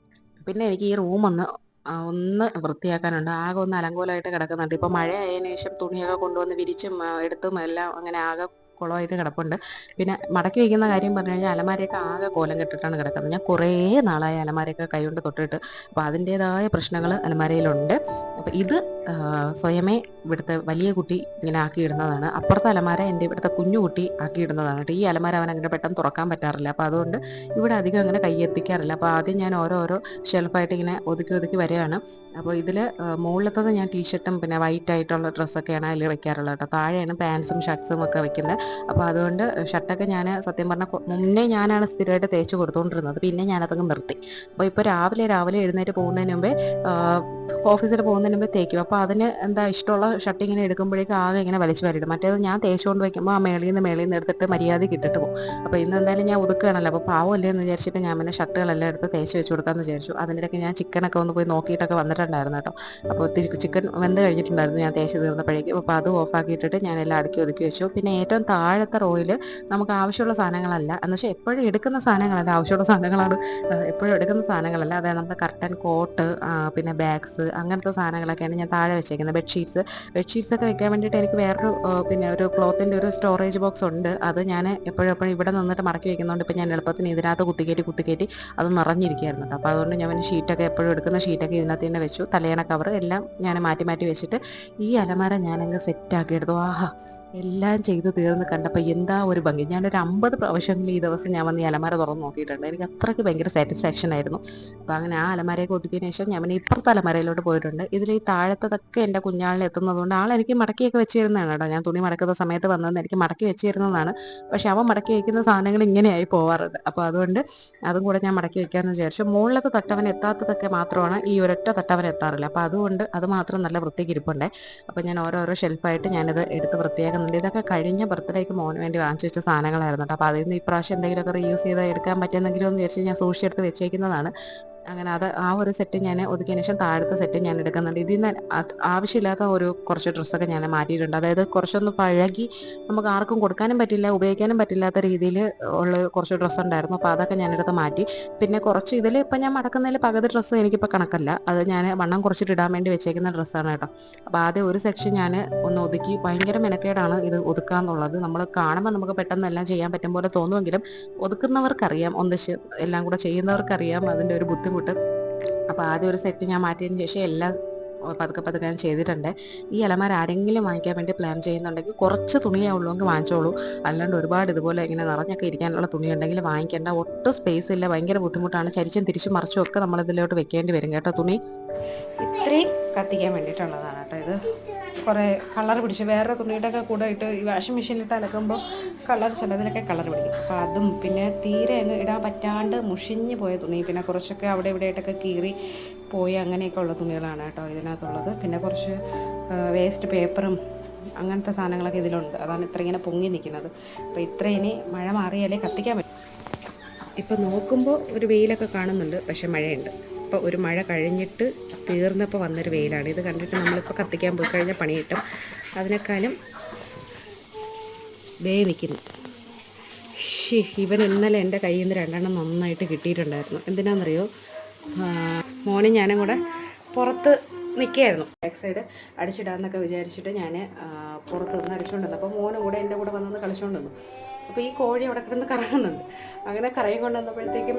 പിന്നെ എനിക്ക് ഈ ഒന്ന് വൃത്തിയാക്കാനുണ്ട്. ആകെ ഒന്ന് അലങ്കോലമായിട്ട് കിടക്കുന്നുണ്ട്. ഇപ്പോൾ മഴ ആയതിനു ശേഷം തുണിയൊക്കെ കൊണ്ടുവന്ന് വിരിച്ചും എടുത്തും എല്ലാം അങ്ങനെ ആകെ കുളമായിട്ട് കിടപ്പുണ്ട്. പിന്നെ മടക്കി വയ്ക്കുന്ന കാര്യം പറഞ്ഞു കഴിഞ്ഞാൽ അലമാരയൊക്കെ ആകെ കോലം കെട്ടിട്ടാണ് കിടക്കുന്നത്. ഞാൻ കുറേ നാളായി അലമാരയൊക്കെ കൈകൊണ്ട് തൊട്ടിട്ട്. അപ്പോൾ അതിൻ്റേതായ പ്രശ്നങ്ങൾ അലമാരയിലുണ്ട്. അപ്പോൾ ഇത് സ്വയമേ ഇവിടുത്തെ വലിയ കുട്ടി ഇങ്ങനെ ആക്കിയിടുന്നതാണ്. അപ്പുറത്തെ അലമാര എൻ്റെ ഇവിടുത്തെ കുഞ്ഞു കുട്ടി ആക്കിയിടുന്നതാണ്. ഈ അലമാര അവൻ അങ്ങനെ പെട്ടെന്ന് തുറക്കാൻ പറ്റാറില്ല. അപ്പോൾ അതുകൊണ്ട് ഇവിടെ അധികം അങ്ങനെ കൈയെത്തിക്കാറില്ല. അപ്പോൾ ആദ്യം ഞാൻ ഓരോരോ ഷെൽഫായിട്ട് ഇങ്ങനെ ഒതുക്കി വരികയാണ്. അപ്പോൾ ഇതിൽ മുകളിലത്തത് ഞാൻ ടീഷർട്ടും പിന്നെ വൈറ്റ് ആയിട്ടുള്ള ഡ്രസ്സൊക്കെയാണ് അതിൽ വെക്കാറുള്ളത് കേട്ടോ. താഴെയാണ് പാൻസും ഷർട്ട്സും ഒക്കെ വെക്കുന്നത്. അപ്പോൾ അതുകൊണ്ട് ഷർട്ടൊക്കെ ഞാൻ സത്യം പറഞ്ഞാൽ മുന്നേ ഞാനാണ് സ്ഥിരമായിട്ട് തേച്ച് കൊടുത്തുകൊണ്ടിരുന്നത്. പിന്നെ ഞാനതങ്ങ് നിർത്തി. അപ്പോൾ ഇപ്പോൾ രാവിലെ എഴുന്നേറ്റ് പോകുന്നതിന് മുമ്പേ ഓഫീസിൽ പോകുന്നതിന് മുമ്പേ തേക്കും. അപ്പോൾ അതിന് എന്താ ഇഷ്ടമുള്ള ഷർട്ട് ഇങ്ങനെ എടുക്കുമ്പോഴേക്കും ആകെ ഇങ്ങനെ വലിച്ചു വരിടും. മറ്റേത് ഞാൻ തേച്ചുകൊണ്ട് വയ്ക്കുമ്പോൾ ആ മേളിൽ നിന്ന് എടുത്തിട്ട് മര്യാദയ്ക്ക് ഇട്ടിട്ട് പോകും. അപ്പോൾ ഇന്ന് എന്തായാലും ഞാൻ ഒതുക്കുകയാണല്ലോ, അപ്പോൾ പാവമല്ലേ എന്ന് വിചാരിച്ചിട്ട് ഞാൻ പിന്നെ ഷർട്ടുകളെല്ലാം എടുത്ത് തേച്ച് വെച്ച് കൊടുക്കാമെന്ന് വിചാരിച്ചു. അതിനിടയ്ക്ക് ഞാൻ ചിക്കനൊക്കെ ഒന്ന് പോയി നോക്കിയിട്ടൊക്കെ വന്നിട്ടുണ്ടായിരുന്നു കേട്ടോ. അപ്പോൾ ചിക്കൻ വെന്ത് കഴിഞ്ഞിട്ടുണ്ടായിരുന്നു ഞാൻ തേച്ച് തീർന്നപ്പോഴേക്കും. അപ്പോൾ അത് ഓഫാക്കിയിട്ടിട്ട് ഞാൻ എല്ലാം ഒതുക്കി വെച്ചു. പിന്നെ ഏറ്റവും താഴത്തെ റോയിൽ നമുക്ക് ആവശ്യമുള്ള സാധനങ്ങളല്ല, എന്ന് വെച്ചാൽ എപ്പോഴും എടുക്കുന്ന സാധനങ്ങളല്ല, ആവശ്യമുള്ള സാധനങ്ങളാണ് എപ്പോഴും എടുക്കുന്ന സാധനങ്ങളല്ല. അതായത് നമ്മുടെ കർട്ടൻ, കോട്ട്, പിന്നെ ബാഗ്സ്, അങ്ങനത്തെ സാധനങ്ങളൊക്കെയാണ് ഞാൻ താഴെ വെച്ചേക്കുന്നത്. ബെഡ്ഷീറ്റ്സ് ഒക്കെ വെക്കാൻ വേണ്ടിയിട്ട് എനിക്ക് വേറൊരു പിന്നെ ഒരു ക്ലോത്തിൻ്റെ ഒരു സ്റ്റോറേജ് ബോക്സ് ഉണ്ട്. അത് ഞാൻ എപ്പോഴും ഇവിടെ നിന്നിട്ട് മടക്കി വെക്കുന്നതുകൊണ്ട് ഇപ്പം ഞാൻ എളുപ്പത്തിന് ഇതിനകത്ത് കുത്തിക്കയറ്റി അത് നിറഞ്ഞിരിക്കുകയായിരുന്നു കേട്ടോ. അപ്പോൾ അതുകൊണ്ട് ഞാൻ പിന്നെ ഷീറ്റൊക്കെ എപ്പോഴും എടുക്കുന്ന ഷീറ്റൊക്കെ ഇതിനകത്ത് തന്നെ വെച്ചു. തലയണ കവർ എല്ലാം ഞാൻ മാറ്റി വെച്ചിട്ട് ഈ അലമാര ഞാനങ്ങ് സെറ്റാക്കി എടുത്തു. ആഹാ, എല്ലാം ചെയ്ത് തീർന്ന് കണ്ടപ്പോൾ എന്താ ഒരു ഭംഗി. ഞാനൊരു 50 പ്രാവശ്യങ്ങളിൽ ഈ ദിവസം ഞാൻ വന്ന് ഈ അലമാര തുറന്ന് നോക്കിയിട്ടുണ്ട്. എനിക്ക് അത്രയ്ക്ക് ഭയങ്കര സാറ്റിസ്ഫാക്ഷൻ ആയിരുന്നു. അപ്പോൾ അങ്ങനെ ആ അലമാരയൊക്കെ ഒതുക്കിയതിന് ശേഷം ഞാൻ പിന്നെ ഇപ്പുറത്തെ അലമാരയിലോട്ട് പോയിട്ടുണ്ട്. ഇതിൽ ഈ താഴത്തതൊക്കെ എൻ്റെ കുഞ്ഞാളിൽ എത്തുന്നതുകൊണ്ട് ആളെനിക്ക് മടക്കിയൊക്കെ വെച്ചിരുന്നതാണ് കേട്ടോ. ഞാൻ തുണി മടക്കുന്ന സമയത്ത് വന്നതെന്ന് എനിക്ക് മടക്കി വെച്ചിരുന്നതാണ്. പക്ഷേ അവൻ മടക്കി വയ്ക്കുന്ന സാധനങ്ങൾ ഇങ്ങനെയായി പോവാറുണ്ട്. അപ്പോൾ അതുകൊണ്ട് അതും കൂടെ ഞാൻ മടക്കി വെക്കാമെന്ന് വിചാരിച്ചു. മുകളിലത്തെ തട്ടവൻ എത്താത്തതൊക്കെ മാത്രമാണ് ഈ ഒരൊറ്റ തട്ടവൻ എത്താറില്ല. അപ്പോൾ അതുകൊണ്ട് അത് മാത്രം നല്ല വൃത്തിക്ക് ഇരിപ്പുണ്ടേ. അപ്പോൾ ഞാൻ ഓരോരോ ഷെൽഫായിട്ട് ഞാനിത് എടുത്ത് വൃത്തിയാക്കുന്നുണ്ട്. ഇതൊക്കെ കഴിഞ്ഞ ബർത്ത്ഡേക്ക് മോന് വേണ്ടി വാങ്ങിച്ചു വെച്ച സാധനങ്ങളായിരുന്നു കേട്ടോ. അപ്പോൾ അതിൽ നിന്ന് ഇപ്രാവശ്യം എന്തെങ്കിലുമൊക്കെ റീയൂസ് ചെയ്ത് എടുക്കാൻ പറ്റുമെന്നെങ്കിലും എന്ന് വിചാരിച്ച് ഞാൻ സൂക്ഷിച്ചെടുത്ത് വെച്ചേക്കുന്നതാണ്. അങ്ങനെ അത് ആ ഒരു സെറ്റ് ഞാൻ ഒതുക്കിയതിന് ശേഷം താഴത്തെ സെറ്റ് ഞാൻ എടുക്കുന്നുണ്ട്. ഇതിൽ നിന്ന് ആവശ്യമില്ലാത്ത കുറച്ച് ഡ്രസ്സൊക്കെ ഞാൻ മാറ്റിയിട്ടുണ്ട്. അതായത് കുറച്ചൊന്ന് പഴകി നമുക്ക് ആർക്കും കൊടുക്കാനും പറ്റില്ല, ഉപയോഗിക്കാനും പറ്റില്ലാത്ത രീതിയിൽ ഉള്ള കുറച്ച് ഡ്രസ്സ് ഉണ്ടായിരുന്നു. അപ്പോൾ അതൊക്കെ ഞാനെടുത്ത് മാറ്റി. പിന്നെ കുറച്ച് ഇതിൽ ഇപ്പം ഞാൻ മടക്കുന്നതിൽ പകുതി ഡ്രസ്സും എനിക്കിപ്പോൾ കണക്കല്ല. അത് ഞാൻ വണ്ണം കുറച്ചിട്ട് ഇടാൻ വേണ്ടി വെച്ചേക്കുന്ന ഡ്രസ്സാണ് കേട്ടോ. അപ്പോൾ ആദ്യം ഒരു സെക്ഷൻ ഞാൻ ഒന്ന് ഒതുക്കി. ഭയങ്കര മെനക്കേടാണ് ഇത് ഒതുക്കുക എന്നുള്ളത്. നമ്മൾ കാണുമ്പോൾ നമുക്ക് പെട്ടെന്ന് എല്ലാം ചെയ്യാൻ പറ്റും പോലെ തോന്നുമെങ്കിലും ഒതുക്കുന്നവർക്കറിയാം, എല്ലാം കൂടെ ചെയ്യുന്നവർക്കറിയാം അതിൻ്റെ ഒരു ബുദ്ധിമുട്ട്. അപ്പോൾ ആദ്യം ഒരു സെറ്റ് ഞാൻ മാറ്റിയതിന് ശേഷം എല്ലാം പതുക്കെ ഞാൻ ചെയ്തിട്ടുണ്ട്. ഈ അലമാര ആരെങ്കിലും വാങ്ങിക്കാൻ വേണ്ടി പ്ലാൻ ചെയ്യുന്നുണ്ടെങ്കിൽ കുറച്ച് തുണിയേ ഉള്ളൂവെങ്കിൽ വാങ്ങിച്ചോളൂ. അല്ലാണ്ട് ഒരുപാട് ഇതുപോലെ ഇങ്ങനെ നിറഞ്ഞൊക്കെ ഇരിക്കാനുള്ള തുണി ഉണ്ടെങ്കിൽ വാങ്ങിക്കേണ്ട. ഒട്ടും സ്പേസ് ഇല്ല, ഭയങ്കര ബുദ്ധിമുട്ടാണ്. ചരിച്ചും തിരിച്ചും മറിച്ചും ഒക്കെ നമ്മളിതിലോട്ട് വെക്കേണ്ടി വരും കേട്ടോ. തുണി ഇത്രയും കത്തിക്കാൻ വേണ്ടിയിട്ടുള്ളതാണ് കേട്ടോ. ഇത് കുറേ കളർ പിടിച്ച് വേറെ തുണിയുടെയൊക്കെ കൂടെ ഇട്ട് ഈ വാഷിംഗ് മെഷീനിലിട്ട് അലക്കുമ്പോൾ ചിലതിലൊക്കെ കളർ പിടിക്കും. അപ്പോൾ അതും പിന്നെ തീരെ അങ്ങ് ഇടാൻ പറ്റാണ്ട് മുഷിഞ്ഞ് പോയ തുണി, പിന്നെ കുറച്ചൊക്കെ അവിടെ ഇവിടെയായിട്ടൊക്കെ കീറി പോയി അങ്ങനെയൊക്കെ ഉള്ള തുണികളാണ് കേട്ടോ ഇതിനകത്തുള്ളത്. പിന്നെ കുറച്ച് വേസ്റ്റ് പേപ്പറും അങ്ങനത്തെ സാധനങ്ങളൊക്കെ ഇതിലുണ്ട്. അതാണ് ഇത്ര ഇങ്ങനെ പൊങ്ങി നിൽക്കുന്നത്. അപ്പോൾ ഇത്ര ഇനി മഴ മാറിയാലേ കത്തിക്കാൻ പറ്റും. ഇപ്പോൾ നോക്കുമ്പോൾ ഒരു വെയിലൊക്കെ കാണുന്നുണ്ട്, പക്ഷേ മഴയുണ്ട്. ഇപ്പോൾ ഒരു മഴ കഴിഞ്ഞിട്ട് തീർന്നപ്പോൾ വന്നൊരു വെയിലാണ്. ഇത് കണ്ടിട്ട് നമ്മളിപ്പോൾ കത്തിക്കാൻ പോയി കഴിഞ്ഞാൽ പണി കിട്ടും. അതിനേക്കാളും ദേ നിൽക്കുന്നു. ഇവൻ ഇന്നലെ എൻ്റെ കയ്യിൽ നിന്ന് 2 എണ്ണം നന്നായിട്ട് കിട്ടിയിട്ടുണ്ടായിരുന്നു. എന്തിനാണെന്നറിയോ, മോനും ഞാനും കൂടെ പുറത്ത് നിൽക്കുകയായിരുന്നു. ബാക്ക് സൈഡ് അടിച്ചിടാമെന്നൊക്കെ വിചാരിച്ചിട്ട് ഞാൻ പുറത്ത് നിന്ന് അടിച്ചുകൊണ്ട് വന്നു. അപ്പോൾ മോനും കൂടെ എൻ്റെ കൂടെ വന്നത് കളിച്ചുകൊണ്ട് വന്നു. അപ്പോൾ ഈ കോഴി അവിടെ കിടന്ന് കറങ്ങുന്നുണ്ട്. അങ്ങനെ കറങ്ങി കൊണ്ട് വന്നപ്പോഴത്തേക്കും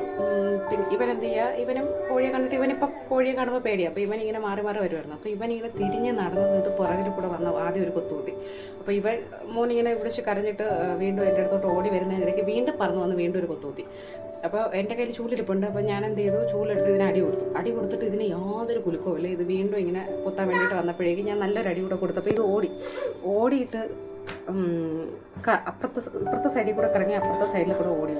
ഇവൻ എന്ത് ചെയ്യുക, ഇവനും കോഴിയെ കണ്ടിട്ട് ഇവനിപ്പം കോഴിയെ കാണുമ്പോൾ പേടിയാണ്. അപ്പോൾ ഇവൻ ഇങ്ങനെ മാറി മാറി വരുമായിരുന്നു. അപ്പോൾ ഇവനിങ്ങനെ തിരിഞ്ഞ് നടന്നത് ഇത് പുറകിൽ കൂടെ വന്ന ആദ്യം ഒരു കൊത്തുകുത്തി. അപ്പോൾ ഇവൻ മോനിങ്ങനെ വിളിച്ച് കരഞ്ഞിട്ട് വീണ്ടും എൻ്റെ അടുത്തോട്ട് ഓടി വരുന്നതിനിടയ്ക്ക് വീണ്ടും പറന്ന് വന്ന് വീണ്ടും ഒരു കൊത്തുകുത്തി. അപ്പോൾ എൻ്റെ കയ്യിൽ ചൂലിരിപ്പുണ്ട്. അപ്പോൾ ഞാൻ എന്ത് ചെയ്തു, ചൂലെടുത്ത് ഇതിന് അടി കൊടുത്തു. അടി കൊടുത്തിട്ട് ഇതിന് യാതൊരു കുലുക്കവും ഇല്ല. ഇത് വീണ്ടും ഇങ്ങനെ കൊത്താൻ വേണ്ടിയിട്ട് വന്നപ്പോഴേക്കും ഞാൻ നല്ലൊരു അടി കൂടെ കൊടുത്തപ്പോൾ ഇത് ഓടിയിട്ട് ഇപ്പുറത്തെ സൈഡിൽ കൂടെ കറങ്ങി അപ്പുറത്തെ സൈഡിൽ കൂടെ ഓടി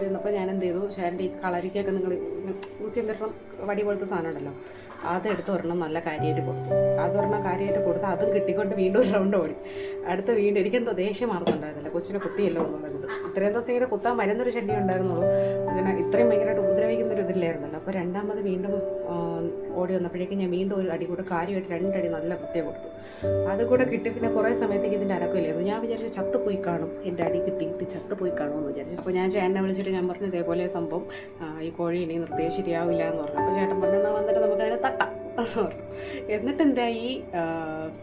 വന്നപ്പോൾ ഞാൻ എന്ത് ചെയ്തു, ഷാൻ്റെ ഈ കളരിക്കൊക്കെ നിങ്ങൾ യൂസ് ചെയ്യാൻ തരണം വടി പോലത്തെ സാധനം ഉണ്ടല്ലോ, അതെടുത്ത് ഒരെണ്ണം നല്ല കാര്യമായിട്ട് കൊടുത്തു. അതൊരെണ്ണം കാര്യമായിട്ട് കൊടുത്ത് അതും കിട്ടിക്കൊണ്ട് വീണ്ടും ഒരു റൗണ്ട് ഓടി. അടുത്ത് വീണ്ടും എനിക്കെന്തോ ദേഷ്യം മാറുന്നുണ്ടായിരുന്നില്ല, കൊച്ചിനെ കുത്തിയല്ലോ എന്നുള്ളത്. ഇത്രയും ദിവസം ഇങ്ങനെ കുത്താൻ വരുന്നൊരു ശല്യം ഉണ്ടായിരുന്നുള്ളൂ, ഇങ്ങനെ ഇത്രയും ഭയങ്കരമായിട്ട് ഉപദ്രവിക്കുന്നൊരു ഇതില്ലായിരുന്നല്ലോ. അപ്പോൾ രണ്ടാമത് വീണ്ടും ഓടി വന്നപ്പോഴേക്കും ഞാൻ വീണ്ടും ഒരു അടി കൂടെ കാര്യമായിട്ട് 2 അടി നല്ല വൃത്തിയെ കൊടുത്തു. അതുകൂടെ കിട്ടി. പിന്നെ കുറേ സമയത്തേക്ക് ഇതിൻ്റെ അനക്കമില്ലായിരുന്നു. ഞാൻ വിചാരിച്ചു ചത്ത് പോയി കാണും, എൻ്റെ അടി കിട്ടിയിട്ട് ചത്ത് പോയി കാണുമെന്ന് വിചാരിച്ചു. അപ്പോൾ ഞാൻ ചേട്ടനെ വിളിച്ചിട്ട് ഞാൻ പറഞ്ഞു ഇതേപോലെ സംഭവം, ഈ കോഴി ഇനി നിർത്തിയാൽ ശരിയാവില്ല എന്ന് പറഞ്ഞു. അപ്പോൾ ചേട്ടൻ പറഞ്ഞു എന്നാൽ വന്നിട്ട് നമുക്കതിനെ തട്ടാം എന്ന് പറഞ്ഞു. എന്നിട്ട് എന്തായി,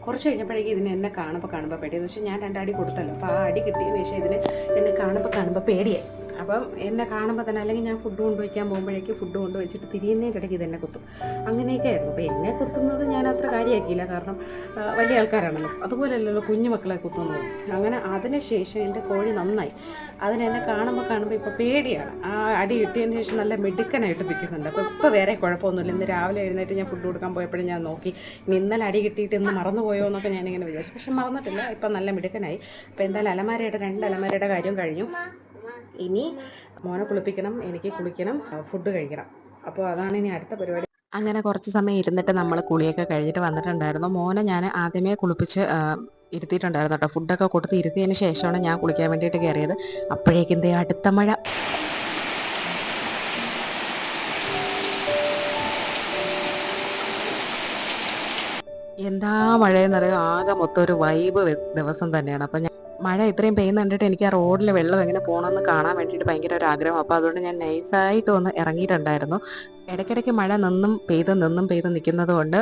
കുറച്ച് കഴിഞ്ഞപ്പോഴേക്കും ഇതിന് എന്നെ കാണുമ്പോൾ പേടിയെന്ന് വെച്ചാൽ ഞാൻ 2 അടി കൊടുത്തല്ലോ. അപ്പോൾ ആ അടി കിട്ടിയതിന് ശേഷം ഇതിന് എന്നെ കാണുമ്പോൾ പേടിയായി. അപ്പം എന്നെ കാണുമ്പോൾ തന്നെ, അല്ലെങ്കിൽ ഞാൻ ഫുഡ് കൊണ്ടുവയ്ക്കാൻ പോകുമ്പോഴേക്കും ഫുഡ് കൊണ്ടുവച്ചിട്ട് തിരിയുന്നതിനിടയ്ക്ക് ഇതെന്നെ കുത്തും. അങ്ങനെയൊക്കെ ആയിരുന്നു. അപ്പോൾ എന്നെ കുത്തുന്നത് ഞാൻ അത്ര കാര്യമാക്കിയില്ല, കാരണം വലിയ ആൾക്കാരാണല്ലോ, അതുപോലെയല്ലല്ലോ കുഞ്ഞു മക്കളെ കുത്തുന്നത്. അങ്ങനെ അതിനുശേഷം എൻ്റെ കോഴി നന്നായി. അതിനെന്നെ കാണുമ്പോൾ ഇപ്പോൾ പേടിയാണ്. ആ അടി കിട്ടിയതിന് ശേഷം നല്ല മിടുക്കനായിട്ട് നിൽക്കുന്നുണ്ട്. അപ്പോൾ ഇപ്പോൾ വേറെ കുഴപ്പമൊന്നുമില്ല. ഇന്ന് രാവിലെ എഴുന്നേറ്റ് ഞാൻ ഫുഡ് കൊടുക്കാൻ പോയപ്പോഴും ഞാൻ നോക്കി, ഇന്നലെ അടി കിട്ടിയിട്ട് ഇന്ന് മറന്നുപോയോ എന്നൊക്കെ ഞാനിങ്ങനെ വിചാരിച്ചു. പക്ഷെ മറന്നിട്ടില്ല, ഇപ്പം നല്ല മിടുക്കനായി. അപ്പോൾ എന്തായാലും അലമാരയുടെ 2 അലമാരയുടെ കാര്യം കഴിഞ്ഞു. ഇനി മോനെ കുളിപ്പിക്കണം, എനിക്ക് കുളിക്കണം, ഫുഡ് കഴിക്കണം. അപ്പോൾ അതാണ് ഇനി അടുത്ത പരിപാടി. അങ്ങനെ കുറച്ച് സമയം ഇരുന്നിട്ട് നമ്മൾ കുളിയൊക്കെ കഴിഞ്ഞിട്ട് വന്നിട്ടുണ്ടായിരുന്നു. മോനെ ഞാൻ ആദ്യമേ കുളിപ്പിച്ച് ഇരുത്തിയിട്ടുണ്ടായിരുന്നു കേട്ടോ. ഫുഡൊക്കെ കൊടുത്ത് ഇരുത്തിയതിന് ശേഷമാണ് ഞാൻ കുളിക്കാൻ വേണ്ടിയിട്ട് കയറിയത്. അപ്പോഴേക്കും ദേ അടുത്ത മഴ. എന്താ മഴയെന്നറിയോ, ആകെ മൊത്തം ഒരു വൈബ് ദിവസം തന്നെയാണ്. അപ്പം മഴ ഇത്രയും പെയ്യുന്ന കണ്ടിട്ട് എനിക്ക് ആ റോഡിൽ വെള്ളം എങ്ങനെ പോകണമെന്ന് കാണാൻ വേണ്ടിയിട്ട് ഭയങ്കര ഒരു ആഗ്രഹം. അപ്പോൾ അതുകൊണ്ട് ഞാൻ നൈസായിട്ട് ഒന്ന് ഇറങ്ങിയിട്ടുണ്ടായിരുന്നു. ഇടയ്ക്കിടയ്ക്ക് മഴ നിന്നും പെയ്ത് നിൽക്കുന്നത് കൊണ്ട്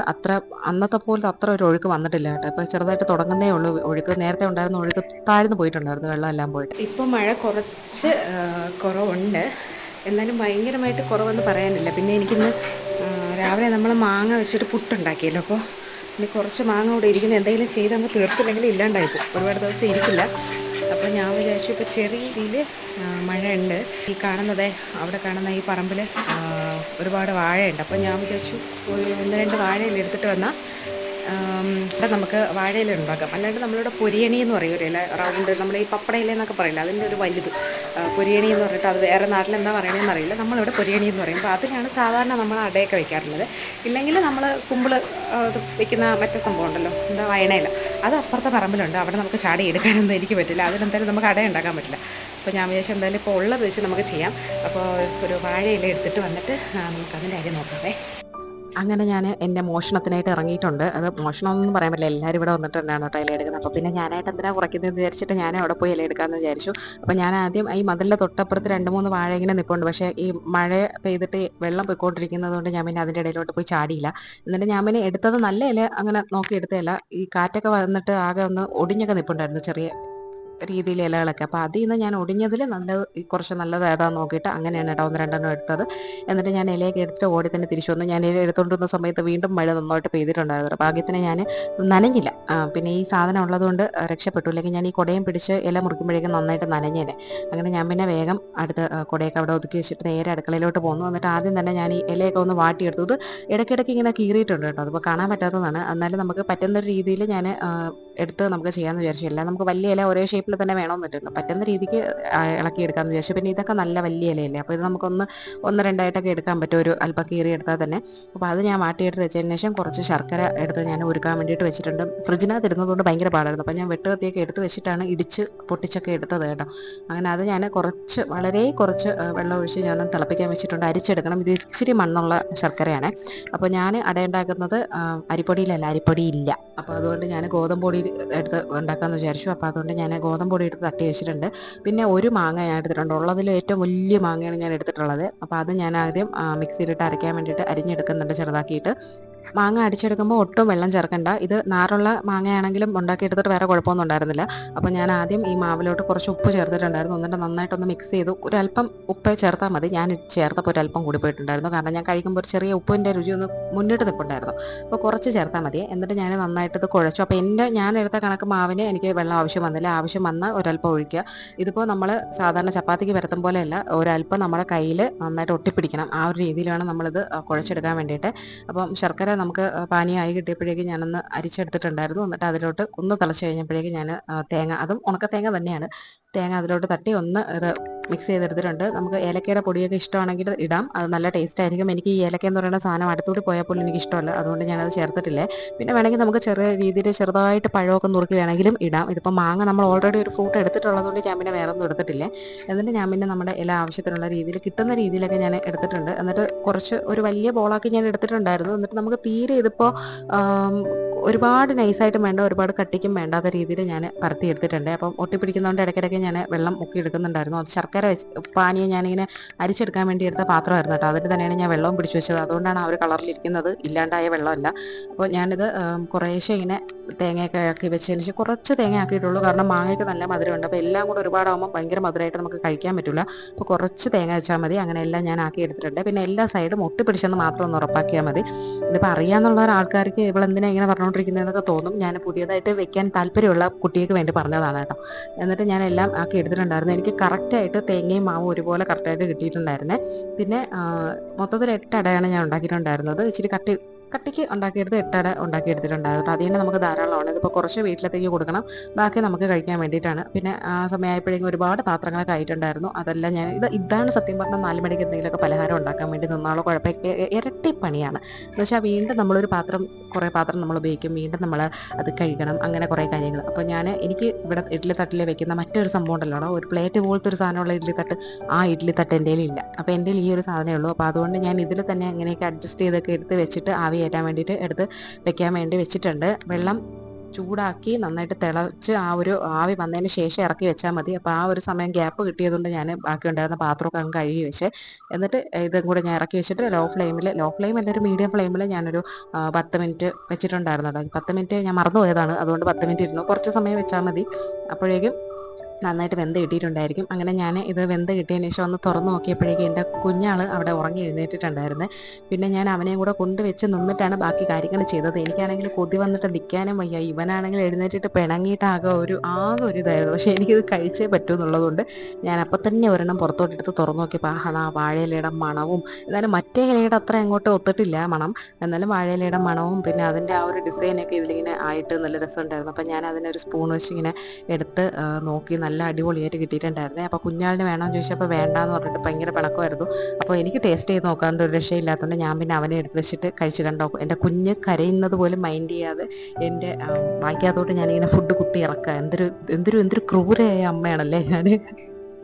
അന്നത്തെ പോലത്തെ അത്ര ഒരു ഒഴുക്ക് വന്നിട്ടില്ല കേട്ടോ. ഇപ്പോൾ ചെറുതായിട്ട് തുടങ്ങുന്നേ ഉള്ളൂ ഒഴുക്ക്. നേരത്തെ ഉണ്ടായിരുന്ന ഒഴുക്ക് താഴ്ന്നു പോയിട്ടുണ്ടായിരുന്നു, വെള്ളം എല്ലാം പോയിട്ട്. ഇപ്പോൾ മഴ കുറച്ച് കുറവുണ്ട്, എന്നാലും ഭയങ്കരമായിട്ട് കുറവെന്ന് പറയാനില്ല. പിന്നെ എനിക്കിന്ന് രാവിലെ നമ്മൾ മാങ്ങ വെച്ചിട്ട് പുട്ടുണ്ടാക്കിയല്ലോ, അപ്പോൾ ഇനി കുറച്ച് മാങ്ങ കൂടെ ഇരിക്കുന്ന, എന്തെങ്കിലും ചെയ്ത് അങ്ങ് തീർത്തില്ലെങ്കിൽ ഇല്ലാണ്ടായിപ്പോൾ ഒരുപാട് ദിവസം ഇരിക്കില്ല. അപ്പോൾ ഞാൻ വിചാരിച്ചു ഇപ്പോൾ ചെറിയ രീതിയിൽ മഴയുണ്ട്. ഈ കാണുന്നത് അവിടെ കാണുന്ന ഈ പറമ്പിൽ ഒരുപാട് വാഴയുണ്ട്. അപ്പോൾ ഞാൻ വിചാരിച്ചു ഒരു 1-2 വാഴയിൽ എടുത്തിട്ട് വന്നാൽ ഇവിടെ നമുക്ക് വാഴയില ഉണ്ടാക്കാം. അല്ലാണ്ട് നമ്മളിവിടെ പൊരിയണി എന്ന് പറയും, ഒരു ഇല റൗണ്ട്, നമ്മൾ ഈ പപ്പടയില എന്നൊക്കെ പറയില്ല, അതിൻ്റെ ഒരു വലുത് പൊരിയണി എന്ന് പറഞ്ഞിട്ട്, അത് വേറെ നാട്ടിലെന്താ പറയണമെന്ന് അറിയില്ല, നമ്മളിവിടെ പൊരിയണി എന്ന് പറയും. അപ്പോൾ അതിനാണ് സാധാരണ നമ്മൾ അടയൊക്കെ വയ്ക്കാറുള്ളത്. ഇല്ലെങ്കിൽ നമ്മൾ കുമ്പിൾ വയ്ക്കുന്ന മറ്റേ സംഭവം ഉണ്ടല്ലോ, എന്താ വയണയില, അത് അപ്പുറത്തെ പറമ്പിലുണ്ട്. അവിടെ നമുക്ക് ചാടി എടുക്കാനൊന്നും എനിക്ക് പറ്റില്ല, അതിനെന്തായാലും നമുക്ക് അട ഉണ്ടാക്കാൻ പറ്റില്ല. അപ്പോൾ ഞാൻ വിചാരിച്ചു എന്തായാലും ഇപ്പോൾ ഉള്ളത് വെച്ച് നമുക്ക് ചെയ്യാം. അപ്പോൾ ഒരു വാഴയില എടുത്തിട്ട് വന്നിട്ട് നമുക്കതിൻ്റെ കാര്യം നോക്കാവേ. അങ്ങനെ ഞാൻ എൻ്റെ മോഷണത്തിനായിട്ട് ഇറങ്ങിയിട്ടുണ്ട്. അത് മോഷണമെന്നൊന്നും പറയാൻ പറ്റില്ല, എല്ലാവരും ഇവിടെ വന്നിട്ട് തന്നെയാണ് കേട്ടോ ഇല എടുക്കുന്നത്. അപ്പോൾ പിന്നെ ഞാനായിട്ട് എന്തിനാ കുറയ്ക്കുന്നതെന്ന് വിചാരിച്ചിട്ട് ഞാൻ അവിടെ പോയി ഇല എടുക്കാമെന്ന് വിചാരിച്ചു. അപ്പോൾ ഞാൻ ആദ്യം ഈ മതിലിൻ്റെ തൊട്ടപ്പുറത്ത് 2-3 വാഴ ഇങ്ങനെ നിൽപ്പുണ്ട്. പക്ഷേ ഈ മഴ പെയ്തിട്ട് വെള്ളം പോയിക്കൊണ്ടിരിക്കുന്നത് കൊണ്ട് ഞാൻ പിന്നെ അതിൻ്റെ ഇടയിലോട്ട് പോയി ചാടിയില്ല. എന്നിട്ട് ഞാൻ പിന്നെ എടുത്തത് നല്ല ഇല അങ്ങനെ നോക്കി എടുത്തതല്ല, ഈ കാറ്റൊക്കെ വന്നിട്ട് ആകെ ഒന്ന് ഒടിഞ്ഞൊക്കെ നിൽപ്പുണ്ടായിരുന്നു ചെറിയ രീതിയിൽ ഇലകളൊക്കെ. അപ്പോൾ അതിൽ നിന്ന് ഞാൻ ഒടിഞ്ഞതിൽ കുറച്ച് നല്ലത് ഏതാന്ന് നോക്കിയിട്ട് അങ്ങനെയാണ് കേട്ടോ 1-2 എടുത്തത്. എന്നിട്ട് ഞാൻ ഇലയൊക്കെ എടുത്തിട്ട് ഓടി തന്നെ തിരിച്ചു വന്നു. ഞാൻ ഇല എടുത്തുകൊണ്ടിരുന്ന സമയത്ത് വീണ്ടും മഴ നന്നായിട്ട് പെയ്തിട്ടുണ്ടായിരുന്നു. ഭാഗ്യത്തിന് ഞാൻ നനഞ്ഞില്ല. പിന്നെ ഈ സാധനം ഉള്ളതുകൊണ്ട് രക്ഷപ്പെട്ടു, അല്ലെങ്കിൽ ഞാൻ ഈ കുടയും പിടിച്ച് ഇല മുറിക്കുമ്പോഴേക്കും നന്നായിട്ട് നനഞ്ഞേനെ. അങ്ങനെ ഞാൻ പിന്നെ വേഗം അടുത്ത് കുടയൊക്കെ അവിടെ ഒതുക്കി വെച്ചിട്ട് നേരെ അടുക്കളയിലോട്ട് പോന്നു. എന്നിട്ട് ആദ്യം തന്നെ ഞാൻ ഈ ഇലയൊക്കെ ഒന്ന് വാട്ടിയെടുത്തു. ഇത് ഇടയ്ക്കിടയ്ക്ക് ഇങ്ങനെ കീറിയിട്ടുണ്ട് കേട്ടോ, അതിപ്പോൾ കാണാൻ പറ്റാത്തതാണ്. എന്നാലും നമുക്ക് പറ്റുന്ന രീതിയിൽ ഞാൻ എടുത്ത് നമുക്ക് ചെയ്യാമെന്ന് വിചാരിച്ചു. എല്ലാം നമുക്ക് വലിയ ഇല ഒരേ ഷേപ്പിൽ തന്നെ വേണമെന്നിട്ടില്ല, പറ്റുന്ന രീതിക്ക് ഇളക്കിയെടുക്കാമെന്ന് വിചാരിച്ചു. പിന്നെ ഇതൊക്കെ നല്ല വലിയ ഇലയല്ലേ, അപ്പോൾ ഇത് നമുക്കൊന്ന് 1-2 എടുക്കാൻ പറ്റും, ഒരു അല്പം കീറി എടുത്താൽ തന്നെ. അപ്പോൾ അത് ഞാൻ വാട്ടിയെടുത്ത് വെച്ചതിന് ശേഷം കുറച്ച് ശർക്കര എടുത്ത് ഞാൻ ഉരുക്കാൻ വേണ്ടിയിട്ട് വെച്ചിട്ടുണ്ട്. ഫ്രിഡ്ജിനകത്ത് ഇരുന്നതുകൊണ്ട് ഭയങ്കര പാടായിരുന്നു. അപ്പോൾ ഞാൻ വെട്ടുകത്തിയൊക്കെ എടുത്ത് വെച്ചിട്ടാണ് ഇടിച്ച് പൊട്ടിച്ചൊക്കെ എടുത്തത് കേട്ടോ. അങ്ങനെ അത് ഞാൻ വളരെ കുറച്ച് വെള്ളം ഒഴിച്ച് ഞാൻ തിളപ്പിക്കാൻ വെച്ചിട്ടുണ്ട്. അരിച്ചെടുക്കണം. ഇത് ഇച്ചിരി മണ്ണുള്ള ശർക്കരയാണ്. അപ്പോൾ ഞാൻ അടയുണ്ടാക്കുന്നത് അരിപ്പൊടിയിലല്ല, അരിപ്പൊടിയില്ല. അപ്പോൾ അതുകൊണ്ട് ഞാൻ ഗോതമ്പ് പൊടിയിൽ എടുത്ത് ഉണ്ടാക്കാമെന്ന് വിചാരിച്ചു. അപ്പോൾ അതുകൊണ്ട് ഞാൻ ഗോതമ്പ് പൊടി എടുത്ത് തട്ടി വെച്ചിട്ടുണ്ട്. പിന്നെ ഒരു മാങ്ങ ഞാൻ എടുത്തിട്ടുണ്ട്, ഉള്ളതിൽ ഏറ്റവും വലിയ മാങ്ങയാണ് ഞാൻ എടുത്തിട്ടുള്ളത്. അപ്പോൾ അത് ഞാൻ ആദ്യം മിക്സിയിലിട്ട് അരയ്ക്കാൻ വേണ്ടിയിട്ട് അരിഞ്ഞെടുക്കുന്നുണ്ട് ചെറുതാക്കിയിട്ട്. മാങ്ങ അടിച്ചെടുക്കുമ്പോൾ ഒട്ടും വെള്ളം ചേർക്കണ്ട. ഇത് നാറുള്ള മാങ്ങയാണെങ്കിലും ഉണ്ടാക്കിയെടുത്തിട്ട് വേറെ കുഴപ്പമൊന്നും ഉണ്ടായിരുന്നില്ല. അപ്പോൾ ഞാൻ ആദ്യം ഈ മാവിലോട്ട് കുറച്ച് ഉപ്പ് ചേർത്തിട്ടുണ്ടായിരുന്നു. എന്നിട്ട് നന്നായിട്ടൊന്ന് മിക്സ് ചെയ്തു. ഒരല്പം ഉപ്പ് ചേർത്താൽ മതി. ഞാൻ ചേർത്തപ്പോൾ ഒരല്പം കൂടി പോയിട്ടുണ്ടായിരുന്നു, കാരണം ഞാൻ കഴിക്കുമ്പോൾ ഒരു ചെറിയ ഉപ്പിൻ്റെ രുചി ഒന്ന് മുന്നിട്ട് നിൽപ്പുണ്ടായിരുന്നു. അപ്പോൾ കുറച്ച് ചേർത്താൽ മതി. എന്നിട്ട് ഞാൻ നന്നായിട്ട് ഇത് കുഴച്ചു. അപ്പോൾ ഞാൻ എടുത്ത കണക്ക് മാവിന് എനിക്ക് വെള്ളം ആവശ്യം വന്നില്ല. ആവശ്യം വന്നാൽ ഒരല്പം ഒഴിക്കുക. ഇതിപ്പോൾ നമ്മൾ സാധാരണ ചപ്പാത്തിക്ക് പരത്തും പോലെയല്ല, ഒരല്പം നമ്മുടെ കയ്യിൽ നന്നായിട്ട് ഒട്ടിപ്പിടിക്കണം. ആ ഒരു രീതിയിലാണ് നമ്മളിത് കുഴച്ചെടുക്കാൻ വേണ്ടിയിട്ട്. അപ്പം ശർക്കര നമുക്ക് പാനീയമായി കിട്ടിയപ്പോഴേക്കും ഞാനൊന്ന് അരിച്ചെടുത്തിട്ടുണ്ടായിരുന്നു. എന്നിട്ട് അതിലോട്ട് ഒന്ന് തിളച്ച് കഴിഞ്ഞപ്പോഴേക്കും ഞാൻ തേങ്ങ, അതും ഉണക്ക തേങ്ങ തന്നെയാണ്, തേങ്ങ അതിലോട്ട് തട്ടി ഒന്ന് ഇത് മിക്സ് ചെയ്തെടുത്തിട്ടുണ്ട്. നമുക്ക് ഏലക്കയുടെ പൊടിയൊക്കെ ഇഷ്ടമാണെങ്കിൽ ഇടാം, അത് നല്ല ടേസ്റ്റ് ആയിരിക്കും. എനിക്ക് ഈ ഏലക്ക എന്ന് പറയുന്ന സാധനം അടുത്തൂടി പോയപ്പോൾ എനിക്ക് ഇഷ്ടമല്ല, അതുകൊണ്ട് ഞാനത് ചേർത്തിട്ടില്ലേ. പിന്നെ വേണമെങ്കിൽ നമുക്ക് ചെറിയ രീതിയിൽ ചെറുതായിട്ട് പഴമൊക്കെ നുറുക്കി വേണമെങ്കിലും ഇടാം. ഇതിപ്പോൾ മാങ്ങ നമ്മൾ ഓൾറെഡി ഒരു ഫ്രൂട്ട് എടുത്തിട്ടുള്ളതുകൊണ്ട് ഞാൻ പിന്നെ വേറെ ഒന്നും എടുത്തിട്ടില്ലേ. എന്നിട്ട് ഞാൻ പിന്നെ നമ്മുടെ എല്ലാ ആവശ്യത്തിനുള്ള രീതിയിൽ കിട്ടുന്ന രീതിയിലൊക്കെ ഞാൻ എടുത്തിട്ടുണ്ട്. എന്നിട്ട് കുറച്ച് ഒരു വലിയ ബോളാക്കി ഞാൻ എടുത്തിട്ടുണ്ടായിരുന്നു. എന്നിട്ട് നമുക്ക് തീരെ ഇതിപ്പോൾ ഒരുപാട് നൈസായിട്ടും വേണ്ട, ഒരുപാട് കട്ടിക്കും വേണ്ടാത്ത രീതിയിൽ ഞാൻ പരത്തി എടുത്തിട്ടുണ്ട്. അപ്പം ഒട്ടിപ്പിടിക്കുന്നതുകൊണ്ട് ഇടയ്ക്കിടയ്ക്ക് ഞാൻ വെള്ളം മുക്കി എടുക്കുന്നുണ്ടായിരുന്നു. അത് ശർക്കര പാനീയം ഞാനിങ്ങനെ അരിച്ചെടുക്കാൻ വേണ്ടി എടുത്ത പാത്രമായിരുന്നു കേട്ടോ. അതിൽ തന്നെയാണ് ഞാൻ വെള്ളവും പിടിച്ചു വെച്ചത്. അതുകൊണ്ടാണ് ആ ഒരു കളറിലിരിക്കുന്നത്, ഇല്ലാണ്ടായ വെള്ളമല്ല. അപ്പോൾ ഞാനിത് കുറേശ്ശെ ഇങ്ങനെ തേങ്ങയൊക്കെ ആക്കി വെച്ചതിന് ശേഷം കുറച്ച് തേങ്ങ ആക്കിയിട്ടുള്ളൂ, കാരണം മാങ്ങയ്ക്ക് നല്ല മധുരമുണ്ട്. അപ്പോൾ എല്ലാം കൂടെ ഒരുപാടാകുമ്പോൾ ഭയങ്കര മധുരമായിട്ട് നമുക്ക് കഴിക്കാൻ പറ്റില്ല. അപ്പോൾ കുറച്ച് തേങ്ങ വെച്ചാൽ മതി. അങ്ങനെ എല്ലാം ഞാൻ ആക്കി എടുത്തിട്ടുണ്ട്. പിന്നെ എല്ലാ സൈഡും ഒട്ടിപ്പിടിച്ചെന്ന് മാത്രം ഒന്ന് ഉറപ്പാക്കിയാൽ മതി. ഇതിപ്പോൾ അറിയാമെന്നുള്ള ആൾക്കാർക്ക് ഇവളെന്തിനാ ഇങ്ങനെ പറഞ്ഞുകൊണ്ടിരിക്കുന്നതെന്നൊക്കെ തോന്നും. ഞാൻ പുതിയതായിട്ട് വെക്കാൻ താല്പര്യമുള്ള കുട്ടിക്ക് വേണ്ടി പറഞ്ഞതാണ് കേട്ടോ. എന്നിട്ട് ഞാൻ എല്ലാം ആക്കി എടുത്തിട്ടുണ്ടായിരുന്നു. എനിക്ക് കറക്റ്റായിട്ട് തേങ്ങയും മാവും ഒരുപോലെ കറക്റ്റായിട്ട് കിട്ടിയിട്ടുണ്ടായിരുന്നേ. പിന്നെ മൊത്തത്തിൽ 8 അടയാണ് ഞാൻ ഉണ്ടാക്കിയിട്ടുണ്ടായിരുന്നത്. ഇച്ചിരി കട്ടിക്ക് ഉണ്ടാക്കിയെടുത്ത് 8 അട ഉണ്ടാക്കിയെടുത്തിട്ടുണ്ടായിരുന്നു. അത് തന്നെ നമുക്ക് ധാരാളമാണ്. ഇതിപ്പോൾ കുറച്ച് വീട്ടിലത്തേക്ക് കൊടുക്കണം, ബാക്കി നമുക്ക് കഴിക്കാൻ വേണ്ടിയിട്ടാണ്. പിന്നെ ആ സമയമായപ്പോഴേക്കും ഒരുപാട് പാത്രങ്ങളൊക്കെ ആയിട്ടുണ്ടായിരുന്നു. അതെല്ലാം ഞാൻ ഇതാണ് സത്യം പറഞ്ഞാൽ 4 മണിക്ക് എന്തെങ്കിലുമൊക്കെ പലഹാരം ഉണ്ടാക്കാൻ വേണ്ടി നിന്നാലോ കുഴപ്പമൊക്കെ ഇരട്ടി പണിയാണ്. എന്ന് വെച്ചാൽ വീണ്ടും നമ്മളൊരു കുറേ പാത്രം നമ്മൾ ഉപയോഗിക്കും, വീണ്ടും നമ്മൾ അത് കഴുകണം, അങ്ങനെ കുറേ കാര്യങ്ങൾ. അപ്പോൾ എനിക്ക് ഇവിടെ ഇഡ്ഡലി തട്ടിൽ വെക്കുന്ന മറ്റൊരു സംഭവം ഉണ്ടല്ലോ, ഒരു പ്ലേറ്റ് പോലത്തെ ഒരു സാധനമുള്ള ഇഡ്ഡലി തട്ട്, ആ ഇഡ്ഡലി തട്ട് എൻ്റെ ഇല്ല. അപ്പോൾ എൻ്റെ ഈ ഒരു സാധനമേ ഉള്ളൂ. അപ്പോൾ അതുകൊണ്ട് ഞാൻ ഇതിൽ തന്നെ എങ്ങനെയൊക്കെ അഡ്ജസ്റ്റ് ചെയ്തൊക്കെ എടുത്ത് വെച്ചിട്ട് ആവി കയറ്റാൻ വേണ്ടിയിട്ട് എടുത്ത് വെക്കാൻ വേണ്ടി വെച്ചിട്ടുണ്ട്. വെള്ളം ചൂടാക്കി നന്നായിട്ട് തിളച്ച് ആ ഒരു ആവി വന്നതിന് ശേഷം ഇറക്കി വെച്ചാൽ മതി. അപ്പോൾ ആ ഒരു സമയം ഗ്യാപ്പ് കിട്ടിയതുകൊണ്ട് ഞാൻ ബാക്കി ഉണ്ടായിരുന്ന പാത്രമൊക്കെ അങ്ങ് കഴുകി വെച്ച്, എന്നിട്ട് ഇതും കൂടെ ഞാൻ ഇറക്കി വെച്ചിട്ട് ലോ ഫ്ലെയിം അല്ല, ഒരു മീഡിയം ഫ്ലെയിമിൽ ഞാനൊരു 10 മിനിറ്റ് വെച്ചിട്ടുണ്ടായിരുന്നു. 10 മിനിറ്റ് ഞാൻ മറന്നുപോയതാണ്, അതുകൊണ്ട് 10 മിനിറ്റ് ഇരുന്നു. കുറച്ച് സമയം വെച്ചാൽ മതി, അപ്പോഴേക്കും നന്നായിട്ട് വെന്ത് കിട്ടിയിട്ടുണ്ടായിരിക്കും. അങ്ങനെ ഞാൻ ഇത് വെന്ത് കിട്ടിയതിന് ശേഷം ഒന്ന് തുറന്ന് നോക്കിയപ്പോഴേക്കും എൻ്റെ കുഞ്ഞാൾ അവിടെ ഉറങ്ങി എഴുന്നേറ്റിട്ടുണ്ടായിരുന്നു. പിന്നെ ഞാൻ അവനെയും കൂടെ കൊണ്ടുവച്ച് നിന്നിട്ടാണ് ബാക്കി കാര്യങ്ങൾ ചെയ്തത്. എനിക്കാണെങ്കിൽ കൊതി വന്നിട്ട് നിൽക്കാനും വയ്യ. ഇവനാണെങ്കിൽ എഴുന്നേറ്റിട്ട് പിണങ്ങിയിട്ട് ആകെ ഒരു ഇതായിരുന്നു. പക്ഷേ എനിക്കിത് കഴിച്ചേ പറ്റൂ എന്നുള്ളതുകൊണ്ട് ഞാൻ അപ്പം തന്നെ ഒരെണ്ണം പുറത്തോട്ടെടുത്ത് തുറന്നു നോക്കിയപ്പോൾ ആ വാഴയിലയുടെ മണവും, എന്നാലും മറ്റേ ഇലയുടെ അത്ര അങ്ങോട്ട് ഒത്തിട്ടില്ല മണം, എന്നാലും വാഴയിലയുടെ മണവും പിന്നെ അതിൻ്റെ ആ ഒരു ഡിസൈനൊക്കെ ഇതിലിങ്ങനെ ആയിട്ട് നല്ല രസമുണ്ടായിരുന്നു. അപ്പം ഞാൻ അതിനൊരു സ്പൂൺ വെച്ച് ഇങ്ങനെ എടുത്ത് നോക്കി, നല്ല അടിപൊളിയായിട്ട് കിട്ടിയിട്ടുണ്ടായിരുന്നേ. അപ്പോൾ കുഞ്ഞാളിന് വേണമെന്ന് ചോദിച്ചപ്പോൾ വേണ്ടാന്ന് പറഞ്ഞിട്ട് ഭയങ്കര പിണക്കമായിരുന്നു. അപ്പോൾ എനിക്ക് ടേസ്റ്റ് ചെയ്ത് നോക്കാണ്ട് ഒരു രക്ഷയില്ലാത്തതുകൊണ്ട് ഞാൻ പിന്നെ അവനെ എടുത്ത് വെച്ചിട്ട് കഴിച്ച് കണ്ടോ. എൻ്റെ കുഞ്ഞ് കരയുന്നത് പോലും മൈൻഡ് ചെയ്യാതെ എൻ്റെ വായിക്കാത്തോട്ട് ഞാനിങ്ങനെ ഫുഡ് കുത്തി ഇറക്കുക. എന്തൊരു ക്രൂരയായ അമ്മയാണല്ലേ ഞാൻ.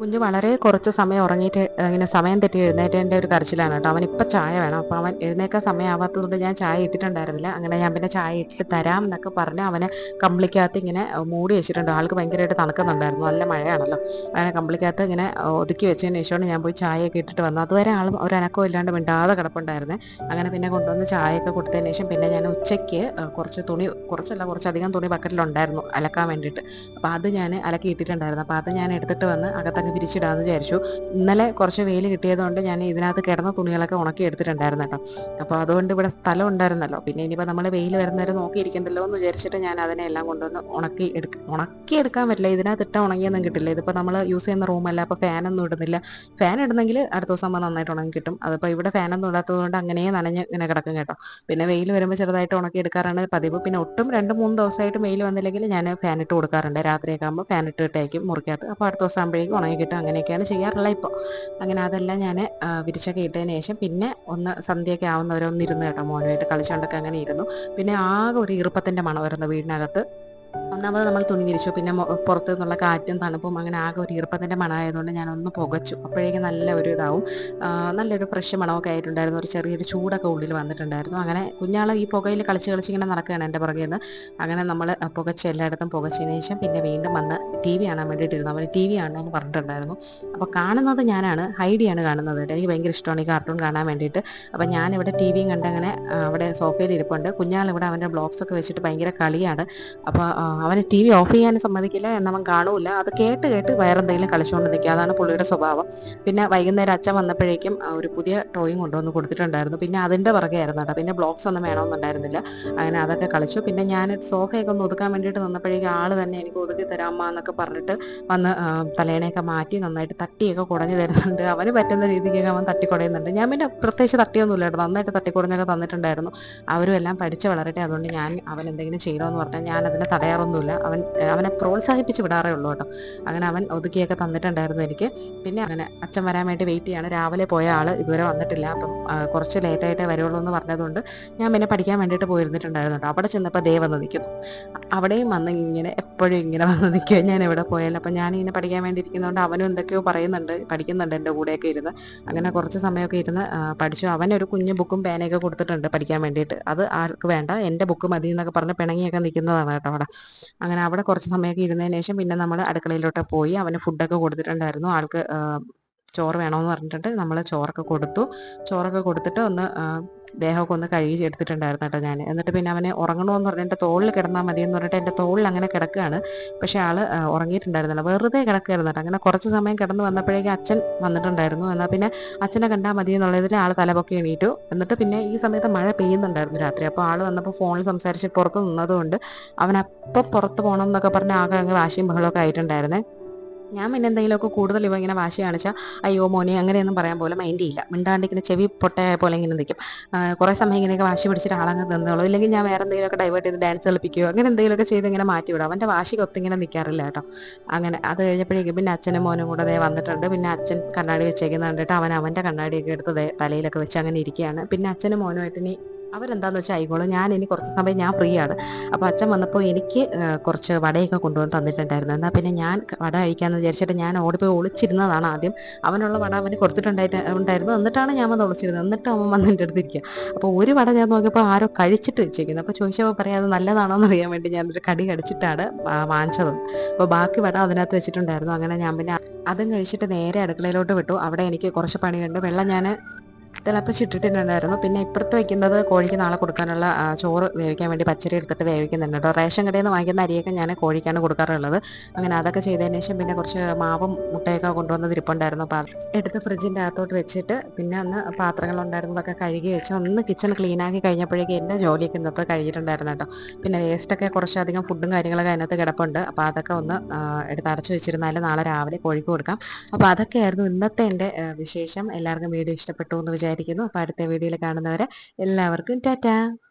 കുഞ്ഞ് വളരെ കുറച്ച് സമയം ഉറങ്ങിയിട്ട് ഇങ്ങനെ സമയം തെറ്റി എഴുന്നേറ്റതിൻ്റെ ഒരു കരച്ചിലാണ് കേട്ടോ. അവനിപ്പോൾ ചായ വേണം. അപ്പോൾ അവൻ എഴുന്നേക്കാൻ സമയമാവാത്തതുകൊണ്ട് ഞാൻ ചായ ഇട്ടിട്ടുണ്ടായിരുന്നില്ല. അങ്ങനെ ഞാൻ പിന്നെ ചായ ഇട്ടിട്ട് തരാം എന്നൊക്കെ പറഞ്ഞ് അവനെ കമ്പിളിക്കകത്ത് ഇങ്ങനെ മൂടി വെച്ചിട്ടുണ്ട്. ആൾക്ക് ഭയങ്കരമായിട്ട് തണുക്കുന്നുണ്ടായിരുന്നു, നല്ല മഴയാണല്ലോ. അങ്ങനെ കമ്പിളിക്കകത്ത് ഇങ്ങനെ ഒതുക്കി വെച്ചതിന് ശേഷമാണ് ഞാൻ പോയി ചായയൊക്കെ ഇട്ടിട്ട് വന്നത്. അതുവരെ ആൾ ഒരനക്കവും ഇല്ലാണ്ട് മിണ്ടാതെ കിടപ്പുണ്ടായിരുന്നേ. അങ്ങനെ പിന്നെ കൊണ്ടുവന്ന് ചായയൊക്കെ കൊടുത്തതിന് ശേഷം പിന്നെ ഞാൻ ഉച്ചയ്ക്ക് കുറച്ചധികം തുണി ബക്കറ്റിലുണ്ടായിരുന്നു അലക്കാൻ വേണ്ടിയിട്ട്. അപ്പോൾ അത് ഞാൻ അലക്കി ഇട്ടിട്ടുണ്ടായിരുന്നു. അപ്പോൾ അത് ഞാൻ എടുത്തിട്ട് വന്ന് അകത്തൊക്കെ വിരിച്ചിടാമെന്ന് വിചാരിച്ചു. ഇന്നലെ കുറച്ച് വെയിൽ കിട്ടിയതുകൊണ്ട് ഞാൻ ഇതിനകത്ത് കിടന്ന തുണികളൊക്കെ ഉണക്കി എടുത്തിട്ടുണ്ടായിരുന്നു കേട്ടോ. അപ്പോൾ അതുകൊണ്ട് ഇവിടെ സ്ഥലം ഉണ്ടായിരുന്നല്ലോ. പിന്നെ ഇനിയിപ്പോൾ നമ്മൾ വെയിൽ വരുന്നവരെ നോക്കിയിരിക്കണ്ടല്ലോ എന്ന് വിചാരിച്ചിട്ട് ഞാൻ അതിനെ എല്ലാം കൊണ്ടുവന്ന് ഉണക്കി എടുക്കാൻ പറ്റില്ല. ഇതിനകത്ത് ഇട്ടാൽ ഉണങ്ങിയൊന്നും കിട്ടില്ല. ഇതിപ്പോൾ നമ്മൾ യൂസ് ചെയ്യുന്ന റൂമല്ല, അപ്പോൾ ഫാനൊന്നും ഇടുന്നില്ല. ഫാൻ ഇടുന്നെങ്കിൽ അടുത്ത ദിവസം നന്നായിട്ട് ഉണങ്ങി കിട്ടും. അതിപ്പോൾ ഇവിടെ ഫാനൊന്നും ഇടാത്തതുകൊണ്ട് അങ്ങനെ നനഞ്ഞ് ഇങ്ങനെ കിടക്കും കേട്ടോ. പിന്നെ വെയിൽ വരുമ്പോൾ ചെറുതായിട്ട് ഉണക്കി എടുക്കാറാണ് പതിവ്. പിന്നെ ഒട്ടും 2-3 ദിവസമായിട്ട് വെയിൽ വന്നില്ലെങ്കിൽ ഞാൻ ഫാൻ ഇട്ട് കൊടുക്കാറുണ്ട്. രാത്രിയൊക്കെ ആകുമ്പോൾ ഫാൻ ഇട്ടേക്കും മുറിക്കകത്ത്. അപ്പോൾ അടുത്ത ദിവസം ആകുമ്പോഴേക്കും ഉണങ്ങി കിട്ടും. അങ്ങനെയൊക്കെയാണ് ചെയ്യാറുള്ളത് ഇപ്പോൾ. അങ്ങനെ അതെല്ലാം ഞാൻ വിരിച്ചൊക്കെ ഇട്ടതിന് ശേഷം പിന്നെ ഒന്ന് സന്ധ്യയൊക്കെ ആവുന്നവരെ ഒന്നിരുന്ന് കേട്ടോ, മോനുമായിട്ട് കളിച്ചുകൊണ്ടൊക്കെ അങ്ങനെ ഇരുന്നു. പിന്നെ ആകെ ഒരു ഈർപ്പത്തിൻ്റെ മണം വരുന്നു വീടിനകത്ത്. ഒന്നാമത് നമ്മൾ തുണി വിരിച്ചു, പിന്നെ പുറത്തു നിന്നുള്ള കാറ്റും തണുപ്പും അങ്ങനെ ആകെ ഒരു ഈർപ്പത്തിൻ്റെ മണമായതുകൊണ്ട് ഞാനൊന്ന് പുകച്ചു. അപ്പോഴേക്കും നല്ല ഒരു ഇതാവും, നല്ലൊരു ഫ്രഷ് മണമൊക്കെ ആയിട്ടുണ്ടായിരുന്നു. ഒരു ചെറിയൊരു ചൂടൊക്കെ ഉള്ളിൽ വന്നിട്ടുണ്ടായിരുന്നു. അങ്ങനെ കുഞ്ഞാൾ ഈ പുകയിൽ കളിച്ച് കളിച്ച് ഇങ്ങനെ നടക്കുകയാണ് എൻ്റെ പുറകെ നിന്ന്. അങ്ങനെ നമ്മൾ പുകച്ച് എല്ലായിടത്തും പുകച്ചതിന് ശേഷം പിന്നെ വീണ്ടും വന്ന് ടി വി കാണാൻ വേണ്ടിയിട്ടിരുന്നു. അവന് ടി വി കാണണമെന്ന് പറഞ്ഞിട്ടുണ്ടായിരുന്നു. അപ്പോൾ കാണുന്നത് ഞാനാണ്, ഹൈഡിയാണ് കാണുന്നത് കേട്ടോ. എനിക്ക് ഭയങ്കര ഇഷ്ടമാണ് ഈ കാർട്ടൂൺ കാണാൻ വേണ്ടിയിട്ട്. അപ്പോൾ ഞാനിവിടെ ടി വിയും കണ്ടങ്ങനെ അവിടെ സോഫയിൽ ഇരിപ്പുണ്ട്. കുഞ്ഞാളിവിടെ അവൻ്റെ ബ്ലോഗ്സ് ഒക്കെ വെച്ചിട്ട് ഭയങ്കര കളിയാണ്. അപ്പോൾ അവന് ടി വി ഓഫ് ചെയ്യാനും സമ്മതിക്കില്ല, എന്നവൻ കാണൂല. അത് കേട്ട് കേട്ട് വേറെ എന്തെങ്കിലും കളിച്ചുകൊണ്ട് നിൽക്കുക, അതാണ് പുള്ളിയുടെ സ്വഭാവം. പിന്നെ വൈകുന്നേരം അച്ഛൻ വന്നപ്പോഴേക്കും ഒരു പുതിയ ടോയും കൊണ്ടുവന്ന് കൊടുത്തിട്ടുണ്ടായിരുന്നു. പിന്നെ അതിൻ്റെ പുറകെ ആയിരുന്നു കേട്ടോ. പിന്നെ ബ്ലോക്സ് ഒന്നും വേണമെന്നുണ്ടായിരുന്നില്ല. അങ്ങനെ അതൊക്കെ കളിച്ചു. പിന്നെ ഞാൻ സോഫയൊക്കെ ഒന്ന് ഒതുക്കാൻ വേണ്ടിയിട്ട് നിന്നപ്പോഴേക്കും ആൾ തന്നെ എനിക്ക് ഒതുക്കി തരാമ്മ എന്നൊക്കെ പറഞ്ഞിട്ട് വന്ന് തലേണയൊക്കെ മാറ്റി നന്നായിട്ട് തട്ടിയൊക്കെ കുടഞ്ഞു തരുന്നുണ്ട്. അവന് പറ്റുന്ന രീതിക്കൊക്കെ അവൻ തട്ടിക്കുടയുന്നുണ്ട്. ഞാൻ പിന്നെ പ്രത്യേകിച്ച് തട്ടിയൊന്നുമില്ല കേട്ടോ, നന്നായിട്ട് തട്ടിക്കുടഞ്ഞൊക്കെ തന്നിട്ടുണ്ടായിരുന്നു. അവരും എല്ലാം പഠിച്ച് വളരട്ടെ, അതുകൊണ്ട് ഞാൻ അവൻ എന്തെങ്കിലും ചെയ്യണമെന്ന് പറഞ്ഞാൽ ഞാൻ അതിനെ തടയാറൊന്നുമില്ല. അവനെ പ്രോത്സാഹിപ്പിച്ച് വിടാറേ ഉള്ളൂ കേട്ടോ. അങ്ങനെ അവൻ ഒതുക്കിയൊക്കെ തന്നിട്ടുണ്ടായിരുന്നു എനിക്ക്. പിന്നെ അങ്ങനെ അച്ഛൻ വരാൻ വേണ്ടി വെയിറ്റ് ചെയ്യാണ്. രാവിലെ പോയ ആൾ ഇതുവരെ വന്നിട്ടില്ല. അപ്പം കുറച്ച് ലേറ്റായിട്ടേ വരുള്ളൂ എന്ന് പറഞ്ഞതുകൊണ്ട് ഞാൻ പിന്നെ പഠിക്കാൻ വേണ്ടിയിട്ട് പോയിരുന്നിട്ടുണ്ടായിരുന്നു കേട്ടോ. അവിടെ ചെന്നപ്പോൾ ദേ വന്ന് നിൽക്കുന്നു. അവിടെയും വന്ന് ഇങ്ങനെ എപ്പോഴും ഇങ്ങനെ വന്ന് നിൽക്കുക ഞാൻ എവിടെ പോയാലും. അപ്പം ഞാനിങ്ങനെ പഠിക്കാൻ വേണ്ടി ഇരിക്കുന്നതുകൊണ്ട് അവനും എന്തൊക്കെയോ പറയുന്നുണ്ട്, പഠിക്കുന്നുണ്ട് എൻ്റെ കൂടെയൊക്കെ ഇരുന്ന്. അങ്ങനെ കുറച്ച് സമയമൊക്കെ ഇരുന്ന് പഠിച്ചു. അവനൊരു കുഞ്ഞു ബുക്കും പേനയൊക്കെ കൊടുത്തിട്ടുണ്ട് പഠിക്കാൻ വേണ്ടിയിട്ട്. അത് ആൾക്ക് വേണ്ട, എൻ്റെ ബുക്ക് മതി എന്നൊക്കെ പറഞ്ഞ് പിണങ്ങിയൊക്കെ നിൽക്കുന്നതാണ് കേട്ടോ അവിടെ. അങ്ങനെ അവിടെ കുറച്ച് സമയമൊക്കെ ഇരുന്നതിന് ശേഷം പിന്നെ നമ്മൾ അടുക്കളയിലോട്ട് പോയി. അവന് ഫുഡൊക്കെ കൊടുത്തിട്ടുണ്ടായിരുന്നു. ആൾക്ക് ചോറ് വേണമെന്ന് പറഞ്ഞിട്ട് നമ്മൾ ചോറൊക്കെ കൊടുത്തു. ചോറൊക്കെ കൊടുത്തിട്ട് ഒന്ന് ദേഹമൊക്കെ ഒന്ന് കഴുകി എടുത്തിട്ടുണ്ടായിരുന്നു കേട്ടോ ഞാൻ. എന്നിട്ട് പിന്നെ അവനെ ഉറങ്ങണമെന്ന് പറഞ്ഞിട്ട് എൻ്റെ തോളിൽ കിടന്നാൽ മതി എന്ന് പറഞ്ഞിട്ട് എൻ്റെ തോളിൽ അങ്ങനെ കിടക്കുകയാണ്. പക്ഷേ ആൾ ഉറങ്ങിയിട്ടുണ്ടായിരുന്നില്ല, വെറുതെ കിടക്കുകയായിരുന്നു കേട്ടോ. അങ്ങനെ കുറച്ച് സമയം കിടന്ന് വന്നപ്പോഴേക്കും അച്ഛൻ വന്നിട്ടുണ്ടായിരുന്നു. എന്നാൽ പിന്നെ അച്ഛനെ കണ്ടാൽ മതി എന്നുള്ളതിൽ ആൾ തലപൊക്കി എണീറ്റു. എന്നിട്ട് പിന്നെ ഈ സമയത്ത് മഴ പെയ്യുന്നുണ്ടായിരുന്നു രാത്രി. അപ്പോൾ ആൾ വന്നപ്പോൾ ഫോണിൽ സംസാരിച്ച് പുറത്ത് നിന്നതുകൊണ്ട് അവനപ്പം പുറത്ത് പോകണം എന്നൊക്കെ പറഞ്ഞ് ആകെ അങ്ങ് വാശിയും ബഹളമൊക്കെ ആയിട്ടുണ്ടായിരുന്നേ. ഞാൻ പിന്നെ എന്തെങ്കിലുമൊക്കെ കൂടുതൽ ഇവ ഇങ്ങനെ വാശി കാണിച്ചാൽ അയ്യോ മോനെ അങ്ങനെയൊന്നും പറയാൻ പോലെ മൈൻഡ് ചെയ്യില്ല. മിണ്ടാണ്ടിങ്ങനെ ചെവി പൊട്ടയായ പോലെ ഇങ്ങനെ നിൽക്കും. കുറേ സമയം ഇങ്ങനെയൊക്കെ വാശി പിടിച്ചിട്ട് ആളങ്ങ് നിന്നോളൂ. ഇല്ലെങ്കിൽ ഞാൻ വേറെ എന്തെങ്കിലുമൊക്കെ ഡൈവേർട്ട് ചെയ്ത് ഡാൻസ് കളിപ്പിക്കുകയോ അങ്ങനെ എന്തെങ്കിലുമൊക്കെ ചെയ്ത് ഇങ്ങനെ മാറ്റി വിടും. അവൻ്റെ വാശിക്ക് ഒത്തിങ്ങനെ നിൽക്കാറില്ല കേട്ടോ. അങ്ങനെ അത് കഴിഞ്ഞപ്പോഴേക്കും പിന്നെ അച്ഛനും മോനും കൂടെ ദേ വന്നിട്ടുണ്ട്. പിന്നെ അച്ഛൻ കണ്ണാടി വെച്ചേക്കുന്നത് കണ്ടിട്ട് അവൻ അവൻ്റെ കണ്ണാടിയൊക്കെ എടുത്ത് തലയിലൊക്കെ വെച്ച് അങ്ങനെ ഇരിക്കുകയാണ്. പിന്നെ അച്ഛനും മോനുമായിട്ട് ഇനി അവരെന്താണെന്ന് വെച്ചാൽ ആയിക്കോളും, ഞാൻ ഇനി കുറച്ച് സമയം ഞാൻ ഫ്രീ ആണ്. അപ്പോൾ അച്ഛൻ വന്നപ്പോൾ എനിക്ക് കുറച്ച് വടയൊക്കെ കൊണ്ടുവന്ന് തന്നിട്ടുണ്ടായിരുന്നു. എന്നാൽ പിന്നെ ഞാൻ വട കഴിക്കാമെന്ന് വിചാരിച്ചിട്ട് ഞാൻ ഓടിപ്പോയി ഒളിച്ചിരുന്നതാണ് ആദ്യം. അവനുള്ള വട അവന് ഉണ്ടായിരുന്നു. എന്നിട്ടാണ് ഞാൻ വന്ന് ഒളിച്ചിരുന്നത്. എന്നിട്ട് അവൻ വന്ന് എൻ്റെ അടുത്ത് ഇരിക്കുക. അപ്പോൾ ഒരു വട ഞാൻ നോക്കിയപ്പോൾ ആരോ കഴിച്ചിട്ട് വെച്ചേക്കുന്നത്. അപ്പോൾ ചോദിച്ചപ്പോൾ പറയാം അത് നല്ലതാണോ എന്ന് അറിയാൻ വേണ്ടി ഞാനൊരു കടി കടിച്ചിട്ടാണ് വാങ്ങിച്ചത്. അപ്പോൾ ബാക്കി വട അതിനകത്ത് വെച്ചിട്ടുണ്ടായിരുന്നു. അങ്ങനെ ഞാൻ പിന്നെ അതും കഴിച്ചിട്ട് നേരെ അടുക്കളയിലോട്ട് വിട്ടു. അവിടെ എനിക്ക് കുറച്ച് പണിയുണ്ട്. വെള്ളം ഞാൻ തിളപ്പിച്ചിട്ടിട്ടുണ്ടായിരുന്നു. പിന്നെ ഇപ്പുറത്ത് വയ്ക്കുന്നത് കോഴിക്ക് നാളെ കൊടുക്കാനുള്ള ചോറ് വേവിക്കാൻ വേണ്ടി പച്ചരി എടുത്തിട്ട് വേവിക്കുന്നുണ്ട് കേട്ടോ. റേഷൻ കടയിൽ നിന്ന് വാങ്ങിക്കുന്ന അരിയൊക്കെ ഞാൻ കോഴിക്കാണ് കൊടുക്കാറുള്ളത്. അങ്ങനെ അതൊക്കെ ചെയ്തതിന് ശേഷം പിന്നെ കുറച്ച് മാവും മുട്ടയൊക്കെ കൊണ്ടുവന്ന് ഇരിപ്പുണ്ടായിരുന്നു. അപ്പോൾ അത് എടുത്ത് ഫ്രിഡ്ജിൻ്റെ അകത്തോട്ട് വെച്ചിട്ട് പിന്നെ ഒന്ന് പാത്രങ്ങളുണ്ടായിരുന്നതൊക്കെ കഴുകി വെച്ച് ഒന്ന് കിച്ചൺ ക്ലീനാക്കി കഴിഞ്ഞപ്പോഴേക്കും എൻ്റെ ജോലിയൊക്കെ ഇന്നത്തെ കഴിഞ്ഞിട്ടുണ്ടായിരുന്നു കേട്ടോ. പിന്നെ വേസ്റ്റൊക്കെ കുറച്ചധികം ഫുഡും കാര്യങ്ങളൊക്കെ അതിനകത്ത് കിടപ്പുണ്ട്. അപ്പോൾ അതൊക്കെ ഒന്ന് എടുത്ത് അടച്ചു വെച്ചിരുന്നാൽ നാളെ രാവിലെ കോഴിക്ക് കൊടുക്കാം. അപ്പോൾ അതൊക്കെയായിരുന്നു ഇന്നത്തെ എൻ്റെ വിശേഷം. എല്ലാവർക്കും വീഡിയോ ഇഷ്ടപ്പെട്ടു എന്ന് വിചാരിക്കുന്നു. അപ്പോൾ അടുത്ത വീഡിയോയിൽ കാണുന്നവരെ എല്ലാവർക്കും ടാറ്റാ.